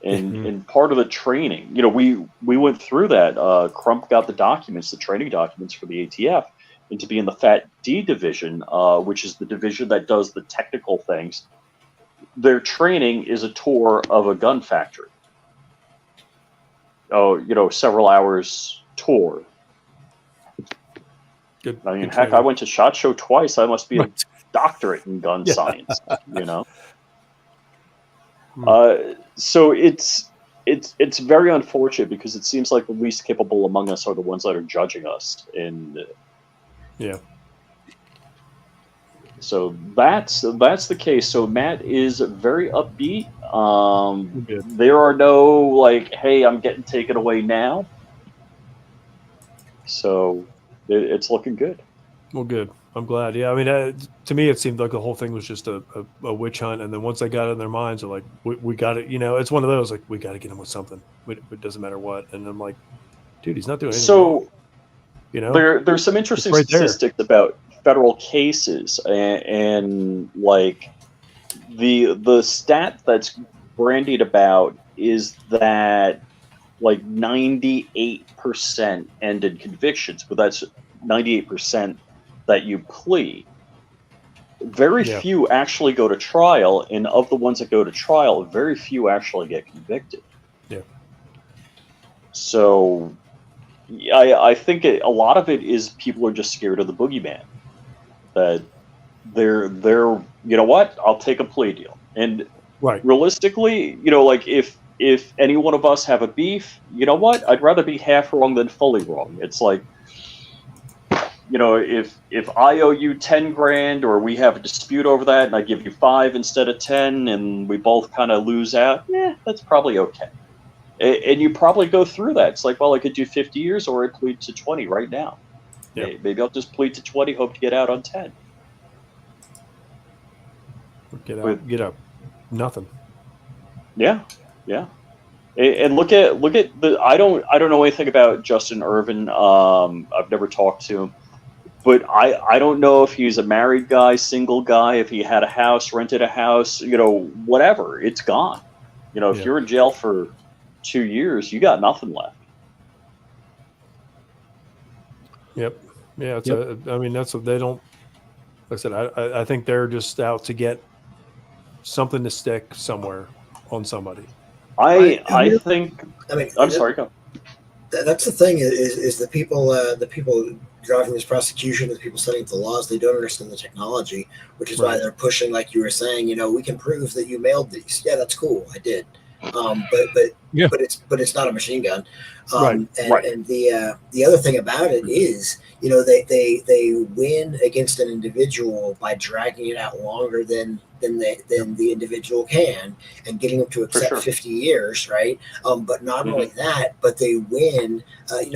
And part of the training, we went through that. Crump got the documents, the training documents for the ATF, and to be in the Fat D division, which is the division that does the technical things. Their training is a tour of a gun factory. Several hours tour. Good, I mean, good heck, training. I went to SHOT Show twice. I must be a doctorate in gun science, So it's very unfortunate because it seems like the least capable among us are the ones that are judging us, and so that's the case. So Matt is very upbeat. There are no like, hey, I'm getting taken away now. So it's looking good. Well, good. I'm glad. Yeah, I mean, to me, it seemed like the whole thing was just a witch hunt, and then once they got it in their minds, they're like, we got it. It's one of those, like, we got to get him with something. It doesn't matter what. And I'm like, dude, he's not doing anything wrong. There's some interesting statistics about federal cases, and like the stat that's brandied about is that like 98% end in convictions, but that's 98% that you plea. Very few actually go to trial, and of the ones that go to trial, very few actually get convicted. Yeah. So I think a lot of it is people are just scared of the boogeyman. That they're you know what? I'll take a plea deal. And realistically, like if any one of us have a beef, you know what? I'd rather be half wrong than fully wrong. It's like, if I owe you 10 grand, or we have a dispute over that, and I give you 5 instead of 10, and we both kind of lose out, that's probably okay. And you probably go through that. It's like, well, I could do 50 years, or I plead to 20 right now. Yep. Maybe I'll just plead to 20, hope to get out on 10. Get up, nothing. Yeah. And look at the. I don't know anything about Justin Irvin. I've never talked to him, but I don't know if he's a married guy, single guy, if he had a house, rented a house, whatever. It's gone. If you're in jail for 2 years, you got nothing left. Yep. Yeah. I mean, that's what they don't. Like I said, I think they're just out to get something to stick somewhere on somebody. I think. I mean, I'm sorry. Go. That's the thing is the people driving this prosecution, the people studying the laws, they don't understand the technology, which is why they're pushing, like you were saying. We can prove that you mailed these. Yeah, that's cool. I did. But it's not a machine gun. And the other thing about it is, they win against an individual by dragging it out longer than the individual can, and getting them to accept 50 years, right? But not only that, but they win.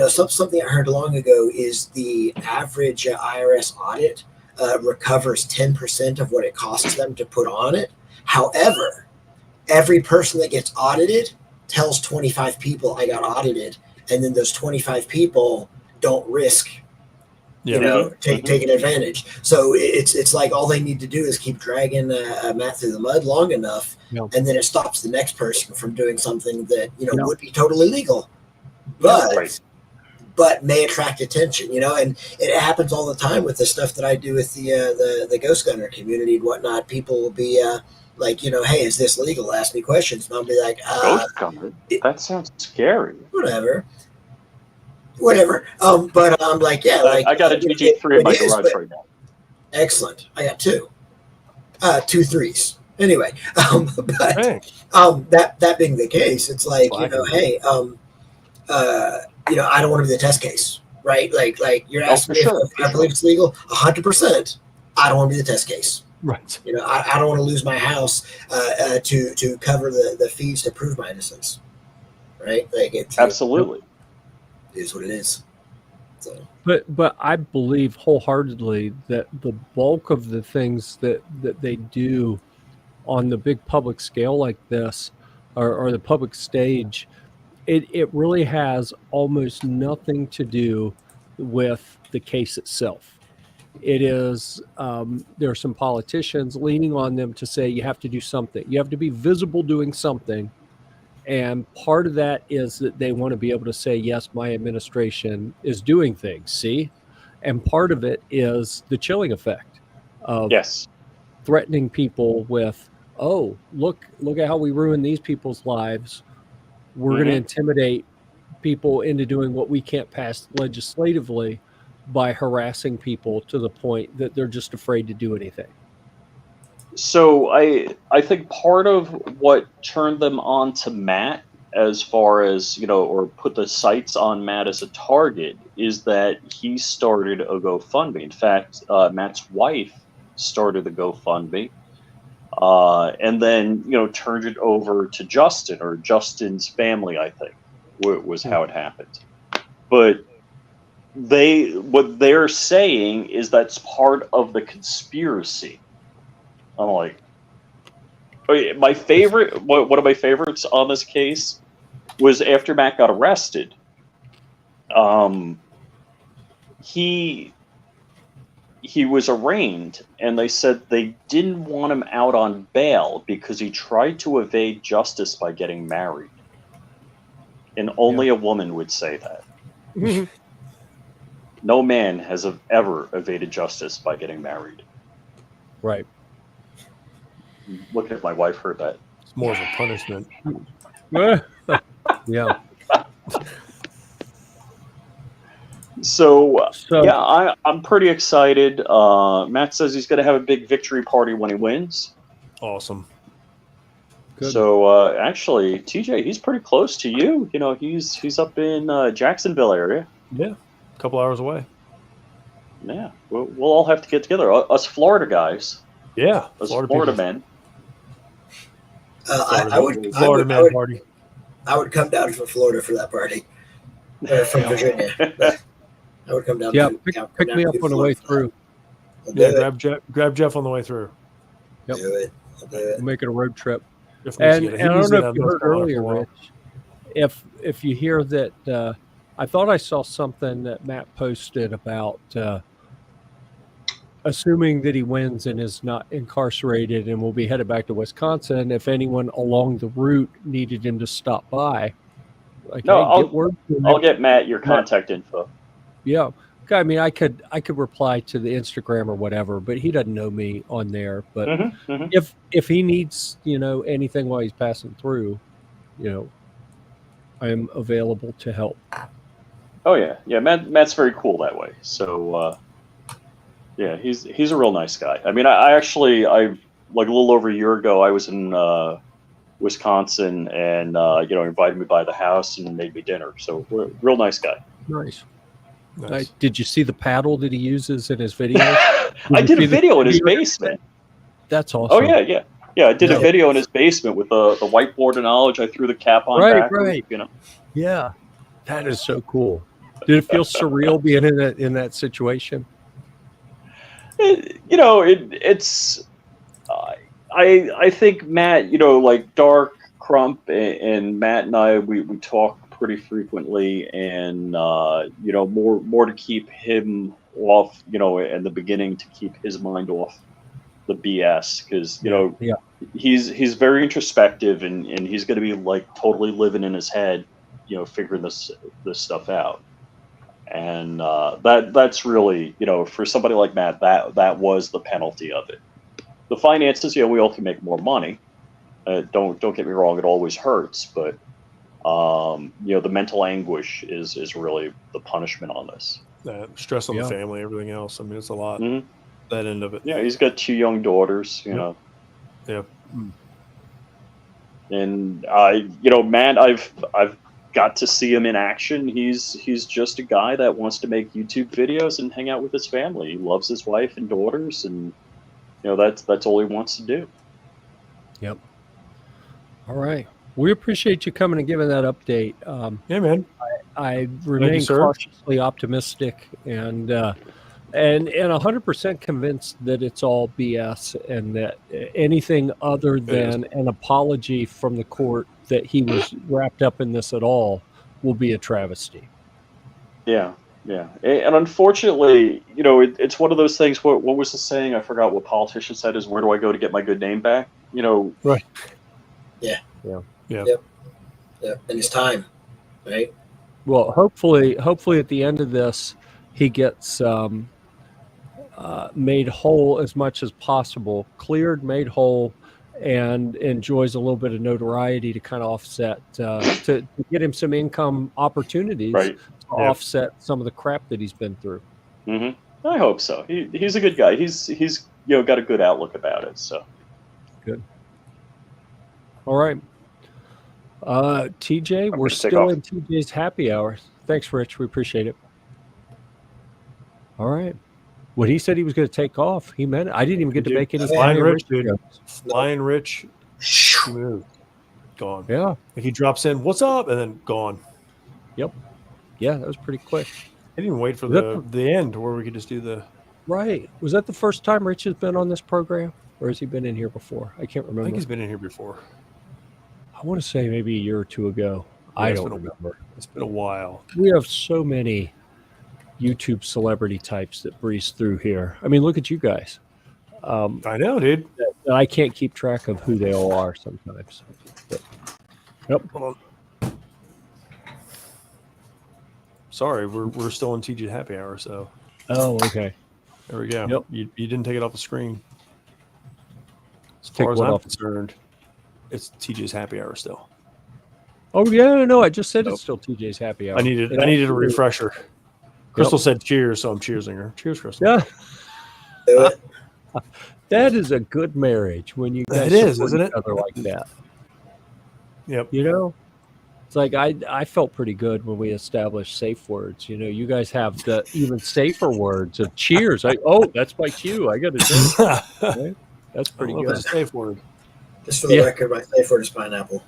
Something I heard long ago is the average IRS audit recovers 10% of what it costs them to put on it. However, every person that gets audited tells 25 people I got audited, and then those 25 people don't risk taking advantage. So it's like all they need to do is keep dragging Matt through the mud long enough, and then it stops the next person from doing something that would be totally legal, but may attract attention. And it happens all the time with the stuff that I do with the ghost gunner community and whatnot. People will be like, hey, is this legal? Ask me questions, and I'll be like, ghost gunner? That sounds scary. Whatever. But I'm like, yeah, like I got a GG3 in my garage right now. Excellent. I got two 3s. Anyway, that being the case, it's like, hey, I don't want to be the test case, right? Like you're asking me if I believe it's legal. 100%. I don't want to be the test case. Right. I don't want to lose my house to cover the fees to prove my innocence. Right? Like Absolutely. It is what it is. So. But I believe wholeheartedly that the bulk of the things that they do on the big public scale like this, or the public stage, it really has almost nothing to do with the case itself. It is there are some politicians leaning on them to say you have to do something. You have to be visible doing something. And part of that is that they want to be able to say, yes, my administration is doing things, see? And part of it is the chilling effect of threatening people with, oh, look at how we ruin these people's lives. We're going to intimidate people into doing what we can't pass legislatively by harassing people to the point that they're just afraid to do anything. So I think part of what turned them on to Matt, as far as, or put the sights on Matt as a target, is that he started a GoFundMe. In fact, Matt's wife started the GoFundMe, and then, turned it over to Justin, or Justin's family, I think, was how it happened. But what they're saying is that's part of the conspiracy. I'm like, my favorite, one of my favorites on this case was after Matt got arrested. He was arraigned, and they said they didn't want him out on bail because he tried to evade justice by getting married. And only a woman would say that. No man has ever evaded justice by getting married. Right. Looking at my wife heard that. It's more of a punishment. Yeah. So yeah, I'm pretty excited. Matt says he's going to have a big victory party when he wins. Awesome. Good. So actually, TJ, he's pretty close to you. He's up in Jacksonville area. Yeah, a couple hours away. Yeah, we'll all have to get together. Us Florida guys. Yeah, Florida men. I would come down from Florida for that party. From Virginia. I would come down. Yeah, pick me up on the way through. Yeah, grab Jeff on the way through. Yep. Do it. We'll make it a road trip. And I don't know if you heard earlier, Rich, if you hear that, I thought I saw something that Matt posted about assuming that he wins and is not incarcerated and will be headed back to Wisconsin, if anyone along the route needed him to stop by. Like, I'll get Matt your contact info. Yeah. I mean, I could reply to the Instagram or whatever, but he doesn't know me on there. But if he needs, anything while he's passing through, I am available to help. Oh yeah. Matt's very cool that way. So yeah, he's a real nice guy. I mean, I like a little over a year ago, I was in Wisconsin, and invited me by the house and made me dinner. So real nice guy. Nice. Did you see the paddle that he uses in his video? I did a video in his basement. That's awesome. Oh yeah. I did a video in his basement with the whiteboard of knowledge. I threw the cap on. Right. Yeah, that is so cool. Did it feel surreal being in that situation? It's. I think Matt, like Dark, Crump, and Matt and I, we talk pretty frequently, and more to keep him off, in the beginning, to keep his mind off the BS, because Yeah. he's very introspective, and he's going to be like totally living in his head, figuring this stuff out. And that's really, for somebody like Matt, that was the penalty of it. The finances, we all can make more money. Don't get me wrong; it always hurts, but the mental anguish is really the punishment on this. Stress on Yeah. the family, everything else. I mean, it's a lot. Mhm. That end of it. Yeah, he's got 2 young daughters, Yeah. and Matt, I've got to see him in action. He's just a guy that wants to make YouTube videos and hang out with his family. He loves his wife and daughters, and that's all he wants to do. Yep. All right. We appreciate you coming and giving that update. Yeah, man. I remain sir. cautiously optimistic and 100% convinced that it's all BS, and that anything other than an apology from the court that he was wrapped up in this at all will be a travesty. Yeah, and unfortunately, it's one of those things. What was the saying? I forgot what politician said. Is, where do I go to get my good name back? Right. Yeah. Yeah. Yep. And it's time, right? Well, hopefully at the end of this, he gets made whole as much as possible, cleared, made whole, and enjoys a little bit of notoriety to kind of offset, to get him some income opportunities, Right. to offset some of the crap that he's been through. Mm-hmm. I hope so. He's a good guy. He's got a good outlook about it. So good. All right. TJ, we're to take still off. in TJ's happy hour. Thanks, Rich. We appreciate it. All right. When he said he was going to take off, he meant it. I didn't even get to make any Flying Flying Rich, Rich dude. jokes. Flying Rich. Smooth. Gone. Yeah. Like he drops in, what's up? And then gone. Yep. Yeah, that was pretty quick. I didn't even wait for Was the end where we could just do the. Right. Was that the first time Rich has been on this program? Or has he been in here before? I can't I remember. think he's been in here before. I want to say maybe a year or two ago. Yeah, I it's don't been remember. It's been a while. We have so many YouTube celebrity types that breeze through here. I mean, look at you guys. I know, dude. I can't keep track of who they all are sometimes. But, yep. Hold on. Sorry, we're still in TJ happy hour, so. Oh, okay. There we go. Yep. You didn't take it off the screen. As Take far as what I'm off? concerned, it's TJ's happy hour still. Oh yeah, no, I just said Nope. it's still TJ's happy hour. I needed a refresher. Crystal said cheers, so I'm cheersing her. Cheers, Crystal. Yeah. Do it. That is a good marriage when you guys It is, support isn't each it? other like that. Yep. You know, it's like I felt pretty good when we established safe words. You know, you guys have the even safer words of cheers. That's my cue. I got to do it. Right? That's pretty good. That's a safe word. Just for the record, my safe word is pineapple.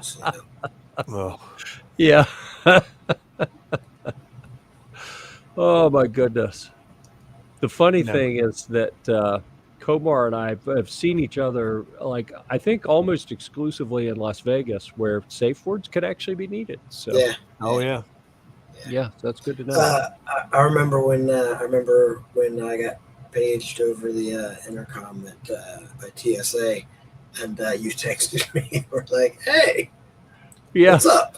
So, Oh. Yeah. Oh my goodness. The funny thing is that Komar and I have seen each other, like, I think almost exclusively in Las Vegas, where safe words could actually be needed. So yeah. Oh yeah. yeah, that's good to know. I remember when I got paged over the intercom by TSA, and you texted me and were like, "Hey, Yeah. what's up?"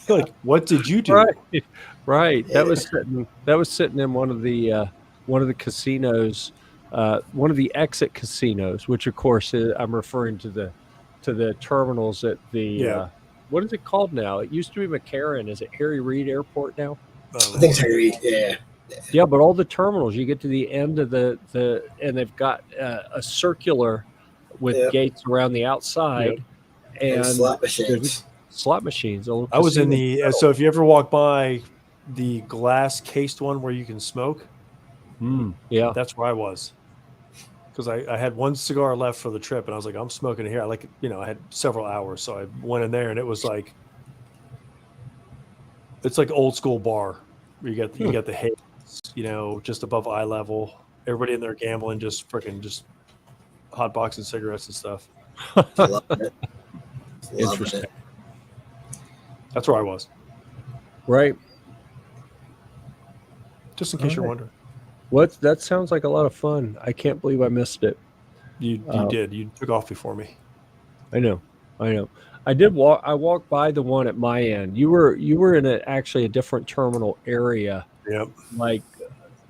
Like, what did you do? Right. Yeah. That was sitting in one of the casinos, one of the exit casinos, which of course I'm referring to the terminals at the what is it called now? It used to be McCarran. Is it Harry Reid Airport now? I think it's Harry. Yeah. Yeah, but all the terminals, you get to the end of the and they've got a circular with gates around the outside and slot machines. Slot machines. I was in the so if you ever walk by the glass cased one where you can smoke, yeah, that's where I was. Because I had one cigar left for the trip, and I was like, I'm smoking it here. I had several hours, so I went in there, and it was like, it's like old school bar. Where you got the hay, just above eye level. Everybody in there gambling, just freaking just hot boxing cigarettes and stuff. Loving it. Loving Interesting. it. That's where I was. Right. Just in case you're Alright. wondering. That sounds like a lot of fun. I can't believe I missed it. You did. You took off before me. I know. I did walk. I walked by the one at my end. You were in actually a different terminal area. Yep. Like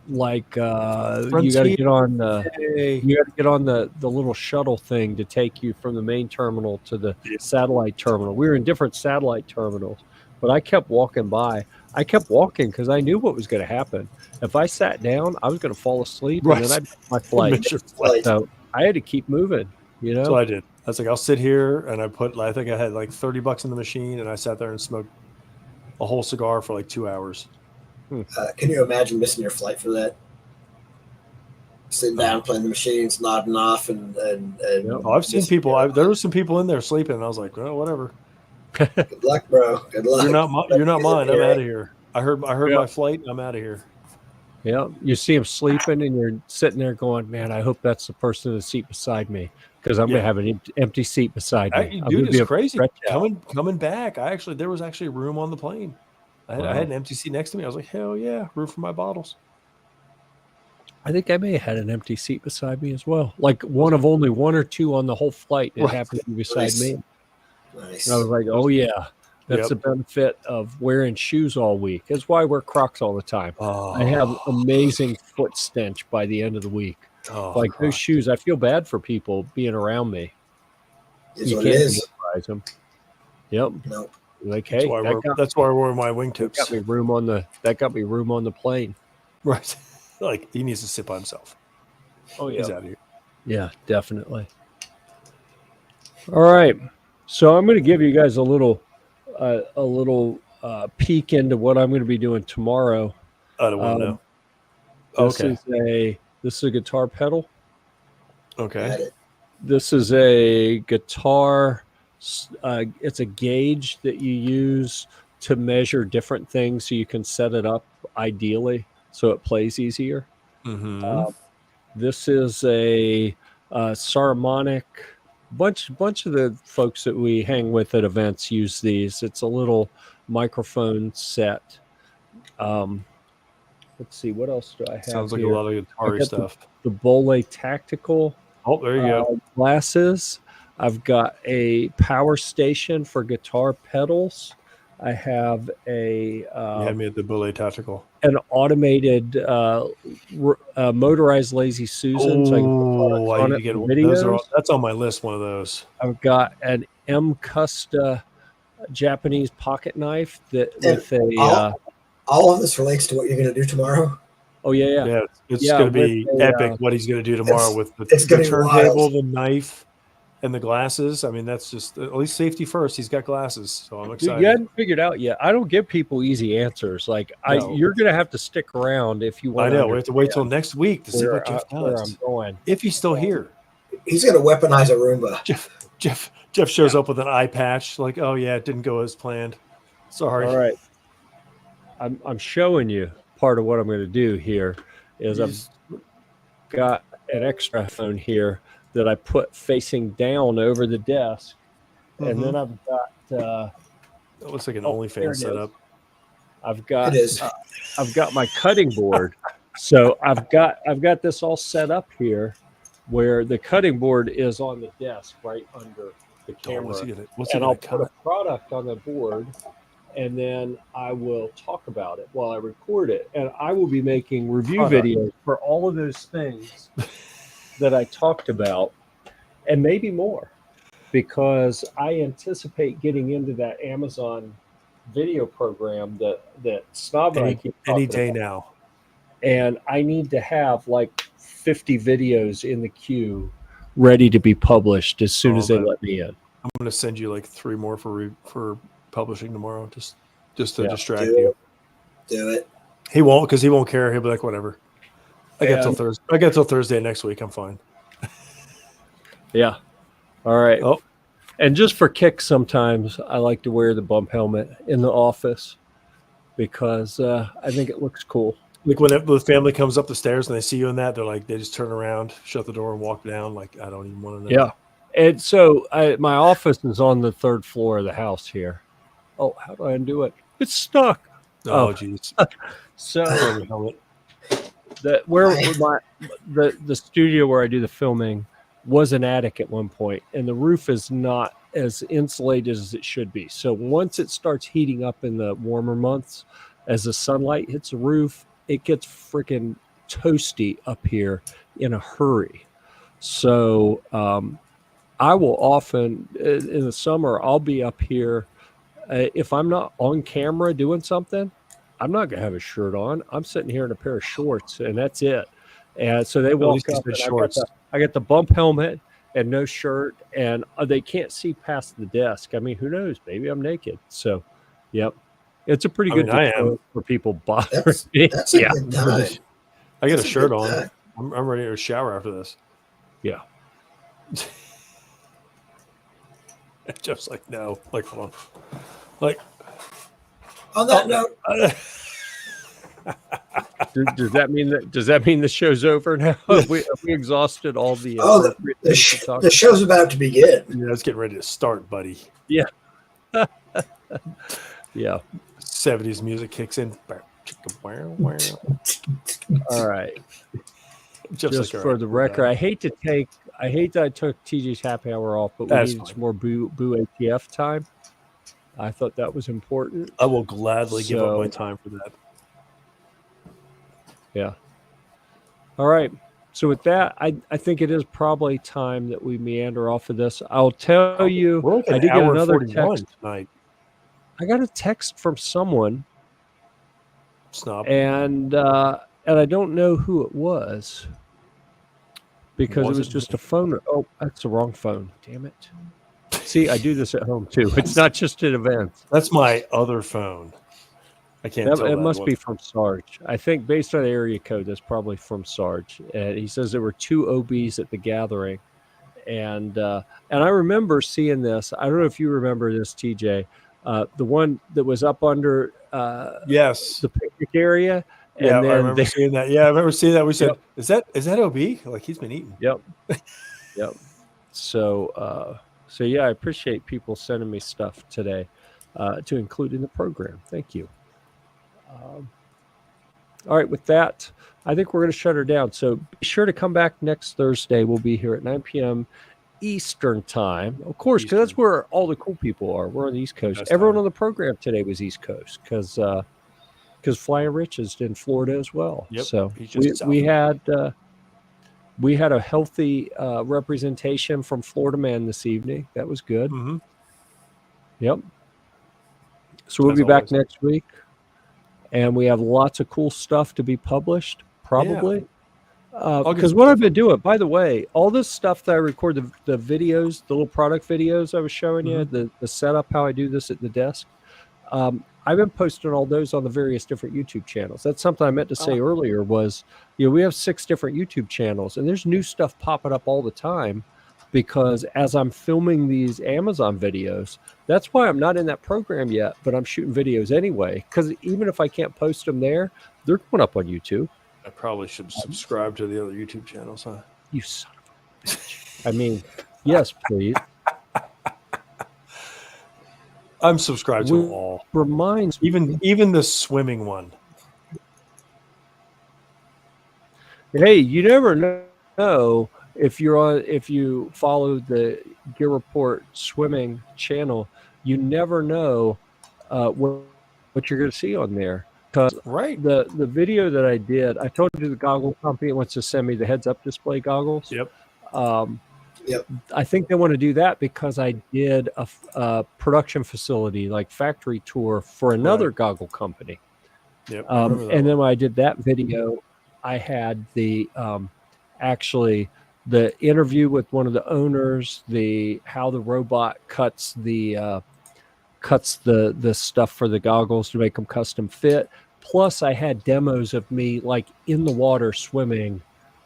you got to Frontier. get on the Hey. you got to get on the little shuttle thing to take you from the main terminal to the satellite terminal. We were in different satellite terminals, but I kept walking by. I kept walking because I knew what was going to happen. If I sat down, I was going to fall asleep, Right. and then I'd miss my flight. Miss your flight. So I had to keep moving. You know. So I did. I was like, I'll sit here, and I think I had like $30 in the machine, and I sat there and smoked a whole cigar for like 2 hours. Can you imagine missing your flight for that? Sitting down, playing the machines, nodding off, and Oh, I've seen people. There were some people in there sleeping, and I was like, well, whatever. Good luck, bro. Good luck. You're not mine. I'm out of here. I heard Yeah. my flight. I'm out of here. Yeah, you see him sleeping, and you're sitting there going, "Man, I hope that's the person in the seat beside me, because I'm gonna have an empty seat beside me." Dude, it's crazy. Coming back. There was actually room on the plane. I had an empty seat next to me. I was like, hell yeah, room for my bottles. I think I may have had an empty seat beside me as well. Like one of only one or two on the whole flight. It happened to be beside me. Nice. And I was like, "Oh yeah, that's the benefit of wearing shoes all week. That's why I wear Crocs all the time. Oh. I have amazing foot stench by the end of the week. Like those shoes, I feel bad for people being around me. Is what it is. Surprise them. Yep. Nope. Like, hey, that's why I wore my wingtips. That got me room on the plane. Right. Like he needs to sit by himself. Oh yeah. He's out of here. Yeah, definitely. All right. So I'm going to give you guys a little peek into what I'm going to be doing tomorrow. I don't want to know. This is a guitar pedal. Okay. This is a guitar. It's a gauge that you use to measure different things, so you can set it up ideally so it plays easier. Mm-hmm. This is a Saramonic. Bunch of the folks that we hang with at events use these. It's a little microphone set. Let's see, what else do I have? Sounds like here? a lot of guitar stuff. The Bole Tactical. Oh, there you go. Glasses. I've got a power station for guitar pedals. I have you had me at the Bole Tactical. An automated motorized Lazy Susan. Oh, I need to get videos. That's on my list. One of those. I've got an M Custa Japanese pocket knife all of this relates to what you're going to do tomorrow. Oh yeah. It's going to be epic. What he's going to do tomorrow with the turntable, the knife, and the glasses. I mean, that's just at least safety first. He's got glasses, so I'm excited. You hadn't figured out yet. I don't give people easy answers. Like you're going to have to stick around if you want. I know. We have to wait till next week to see what Jeff does. Where I'm going. If he's still here, he's going to weaponize a Roomba. Jeff shows up with an eye patch. Like, oh yeah, it didn't go as planned. Sorry. All right. I'm showing you part of what I'm going to do here. I've got an extra phone here that I put facing down over the desk, and then I've got. It looks like an OnlyFans setup. I've got my cutting board, so I've got this all set up here, where the cutting board is on the desk right under the camera, and I'll put a product on the board. And then I will talk about it while I record it. And I will be making review videos for all of those things that I talked about, and maybe more, because I anticipate getting into that Amazon video program that Snob and I keep talking any day about. now. And I need to have like 50 videos in the queue ready to be published as soon as they let me in. I'm going to send you like 3 more for publishing tomorrow, just to distract you. Do it. He won't, because he won't care. He'll be like, whatever. I got till Thursday. I got till Thursday next week. I'm fine. Yeah. All right. Oh, and just for kicks, sometimes I like to wear the bump helmet in the office because I think it looks cool. Like when the family comes up the stairs and they see you in that, they're like, they just turn around, shut the door, and walk down. Like, I don't even want to know. Yeah. And so my office is on the 3rd floor of the house here. Oh, how do I undo it? It's stuck. Oh, geez. So Throw the helmet. the studio where I do the filming was an attic at one point, and the roof is not as insulated as it should be. So once it starts heating up in the warmer months, as the sunlight hits the roof, it gets freaking toasty up here in a hurry. So I will often in the summer I'll be up here if I'm not on camera doing something. I'm not gonna have a shirt on. I'm sitting here in a pair of shorts, and that's it. And so they walk up, and shorts. I got the bump helmet and no shirt, and they can't see past the desk. I mean, who knows? Maybe I'm naked. So, yep, it's a pretty good deterrent for people bothering me. That's a good time. I got a shirt on. I'm ready to shower after this. Yeah. Just like, no, like, hold on. Like, on that note, does that mean the show's over now? Have we exhausted all the? The show's about to begin. Yeah, it's getting ready to start, buddy. Yeah. Yeah. 70s music kicks in. All right. Just like for the record, I hate that I took TJ's happy hour off, but we needed some more Boo ATF time. I thought that was important. I will gladly give up my time for that. Yeah. All right. So with that, I think it is probably time that we meander off of this. I'll tell you, like I did get another text tonight. I got a text from someone, Snob, and I don't know who it was because it was just a phone. Oh, that's the wrong phone. Damn it. See, I do this at home too. It's not just at events. That's my other phone. I can't tell. It must be from Sarge. I think based on the area code, that's probably from Sarge. And he says there were 2 OBs at the gathering. And I remember seeing this. I don't know if you remember this, TJ. The one that was up under yes, the picnic area. And yeah, then I remember seeing that. Yeah, I remember seeing that. We said, Yep. "Is that OB? Like he's been eating." Yep. Yep. So yeah, I appreciate people sending me stuff today to include in the program. Thank you. All right, with that, I think we're going to shut her down. So be sure to come back next Thursday. We'll be here at 9 p.m. Eastern time, of course, because that's where all the cool people are. We're on the East Coast. Everyone on the program today was East Coast because Flying Rich is in Florida as well. Yep, so we had a healthy representation from Florida Man this evening. That was good. Mm-hmm. Yep. So we'll be back next week, and we have lots of cool stuff to be published, probably. Because what I've been doing, by the way, all this stuff that I record, the videos, the little product videos I was showing you, the setup, how I do this at the desk, I've been posting all those on the various different YouTube channels. That's something I meant to say earlier was, we have 6 different YouTube channels, and there's new stuff popping up all the time because as I'm filming these Amazon videos, that's why I'm not in that program yet, but I'm shooting videos anyway, because even if I can't post them there, they're going up on YouTube. I probably should subscribe to the other YouTube channels, huh? You son of a bitch. I mean, yes, please. I'm subscribed to them all. Reminds even the swimming one. Hey, you never know if you follow the Gear Report swimming channel. You never know what you're going to see on there. Because the video that I did, I told you the goggle company wants to send me the heads-up display goggles. Yep. Yep. I think they want to do that because I did a production facility, like factory tour for another goggle company. Yep. And then when I did that video, I had the actually the interview with one of the owners, how the robot cuts the stuff for the goggles to make them custom fit. Plus, I had demos of me like in the water swimming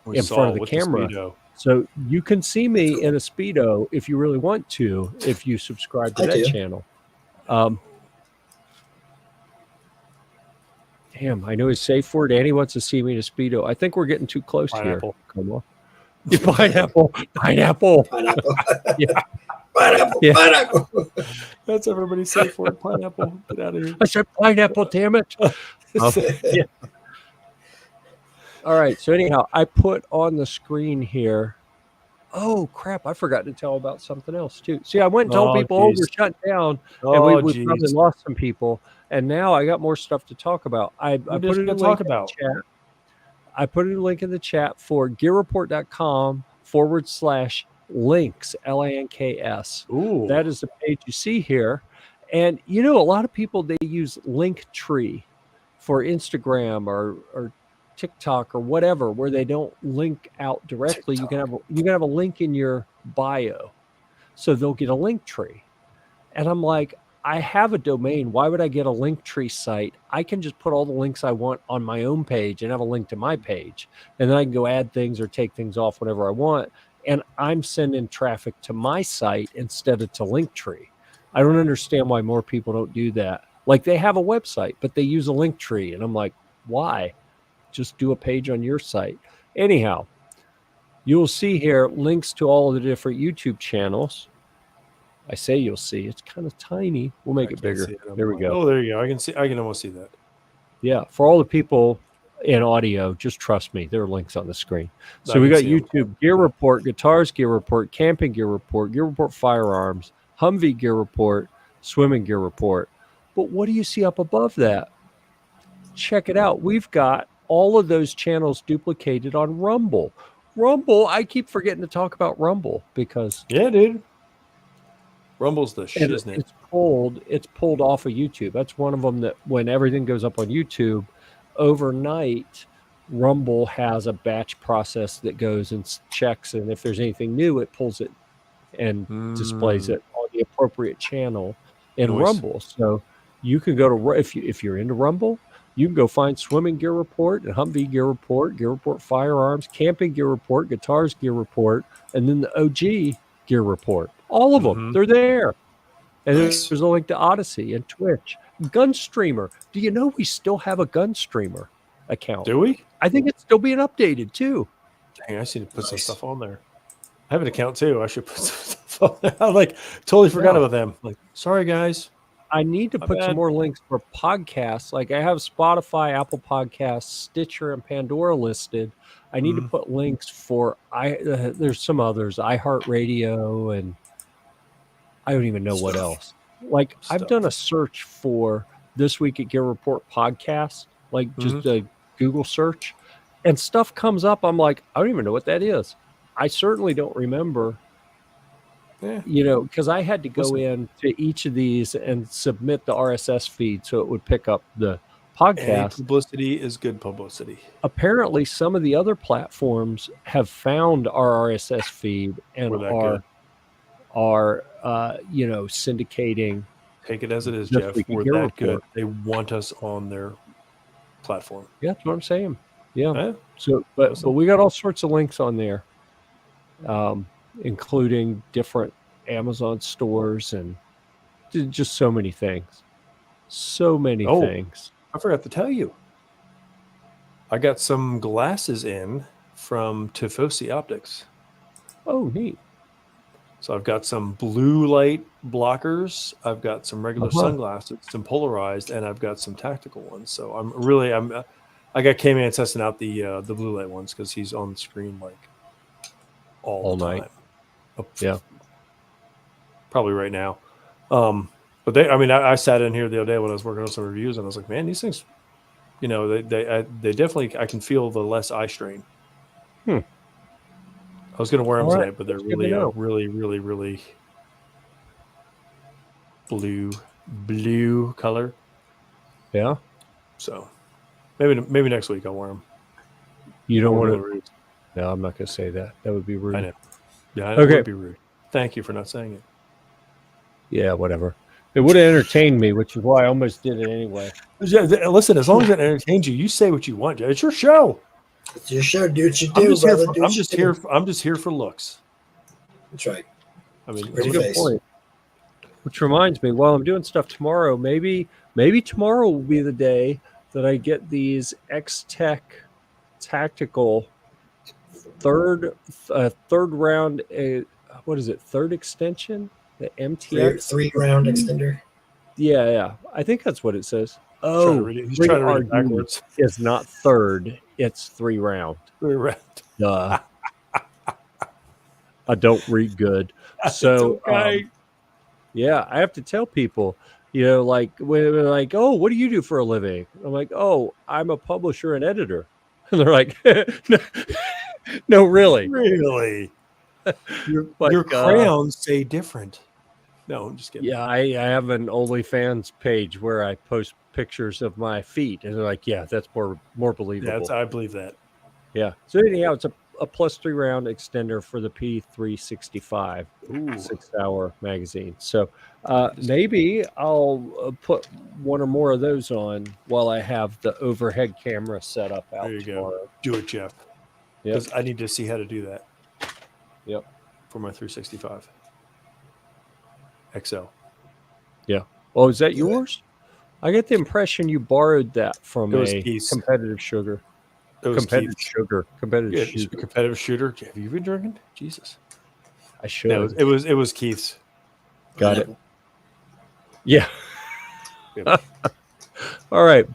in front of the camera. So you can see me in a Speedo if you really want to, if you subscribe to that channel. Damn, I know his safe word. Annie wants to see me in a Speedo. I think we're getting too close Pineapple. here. Come on. Pineapple. Pineapple. Pineapple. Yeah. Pineapple. Yeah. Pineapple. That's everybody's safe word. Pineapple. Get out of here. I said pineapple, damn it. Yeah. All right. So anyhow, I put on the screen here. Oh crap! I forgot to tell about something else too. See, I went and told Oh, people, "Oh, we're geez. shutting down," and Oh, we probably geez. lost some people. And now I got more stuff to talk about. I What put are a you new going to link talk in the about? chat. I put a new link in the chat for Gear-Report.com /links LANKS. Ooh. That is the page you see here. And you know, a lot of people they use Linktree for Instagram or TikTok or whatever, where they don't link out directly. You can have a link in your bio, so they'll get a link tree. And I'm like, I have a domain. Why would I get a Linktree site? I can just put all the links I want on my own page and have a link to my page, and then I can go add things or take things off whenever I want. And I'm sending traffic to my site instead of to Linktree. I don't understand why more people don't do that. Like they have a website, but they use a Linktree, and I'm like, why? Just do a page on your site. Anyhow, you'll see here links to all of the different YouTube channels. I say you'll see. It's kind of tiny. We'll make it bigger. There we go. Oh, there you go. I can see. I can almost see that. Yeah. For all the people in audio, just trust me. There are links on the screen. So I we can got see 'em. YouTube Gear Report, Guitars Gear Report, Camping Gear Report, Gear Report Firearms, Humvee Gear Report, Swimming Gear Report. But what do you see up above that? Check it out. We've got all of those channels duplicated on Rumble. Rumble, I keep forgetting to talk about Rumble because Yeah, dude. Rumble's the shiznit. it's pulled off of YouTube. That's one of them that when everything goes up on YouTube overnight, Rumble has a batch process that goes and checks, and if there's anything new, it pulls it and displays it on the appropriate channel in Nice. Rumble. So you can go to if you're into Rumble, you can go find Swimming Gear Report and Humvee Gear Report, Gear Report Firearms, Camping Gear Report, Guitars Gear Report, and then the OG Gear Report. All of them, they're there. And Nice. there's a link to Odyssey and Twitch. Gunstreamer. Do you know we still have a Gunstreamer account? Do we? I think it's still being updated too. Dang, I just need to put some Nice. stuff on there. I have an account too. I should put some stuff on there. I totally forgot about them. Like, sorry guys. I need to My put some bad. more links for podcasts. Like I have Spotify, Apple Podcasts, Stitcher, and Pandora listed. I need to put links for there's some others, iHeartRadio, and I don't even know what else. Like I've done a search for This Week at Gear Report podcast, like just a Google search, and stuff comes up. I'm like, I don't even know what that is. I certainly don't remember. Yeah. You know, because I had to go in to each of these and submit the RSS feed so it would pick up the Any podcast. publicity is good publicity. Apparently, some of the other platforms have found our RSS feed and We're that are syndicating. Take it as it is, This Jeff. Week at We're Gear that good. Report. They want us on their platform. Yeah, that's what I'm saying. Yeah. Yeah. So, but we got all sorts of links on there, including different Amazon stores and just so many things. So many things. I forgot to tell you. I got some glasses in from Tifosi Optics. Oh, neat. So I've got some blue light blockers. I've got some regular sunglasses, some polarized, and I've got some tactical ones. So I got K-Man testing out the blue light ones because he's on the screen like all the night. time. Yeah. Probably right now. But I sat in here the other day when I was working on some reviews, and I was like, man, these things, they definitely, I can feel the less eye strain. I was going to wear them tonight, but they're really, really, really blue color. Yeah. So maybe next week I'll wear them. You don't want to? No, I'm not going to say that. That would be rude. I know. Yeah, I know. It would be rude. Thank you for not saying it. Yeah, whatever. It would have entertained me, which is why I almost did it anyway. Listen, as long as it entertains you, you say what you want. It's your show. It's your show. Do what you do, brother. I'm just here for looks. That's right. I mean, Pretty good face. point. Which reminds me, while I'm doing stuff tomorrow, maybe tomorrow will be the day that I get these X-Tech tactical third round. What is it? Third extension? The MTX? Three round extender. Yeah. I think that's what it says. Trying to Oh, read it. He's trying to read it 3RD backwards. is not third. It's 3 round. Right. Duh. I don't read good. So, It's okay. yeah, I have to tell people, like when they're like, "Oh, what do you do for a living?" I'm like, "Oh, I'm a publisher and editor." And they're like, "No, really." Really? But, Your crayons say different. No, I'm just kidding. yeah, I have an OnlyFans page where I post pictures of my feet, and they're like, "Yeah, that's more believable." I believe that. Yeah. So anyhow, it's a plus 3 round extender for the P365 Ooh. 6-hour magazine. So maybe I'll put one or more of those on while I have the overhead camera set up out There you tomorrow. go. Do it, Jeff. Yep. Because I need to see how to do that. Yep. For my 365 XL. Yeah. Oh, is that yours? I get the impression you borrowed that from It was a Keith's. competitive sugar. It was Competitive Keith's. sugar. Competitive Yeah, sugar. competitive shooter. Have you been drinking? Jesus. I should. No, it was Keith's. Got it. Pineapple. Yeah. Yep. All right.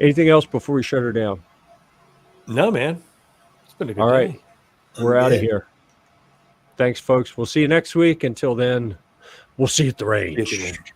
Anything else before we shut her down? No, man. It's been a good All right. day. We're out of good. here. Thanks, folks. We'll see you next week. Until then, we'll see you at the range. See you at the range.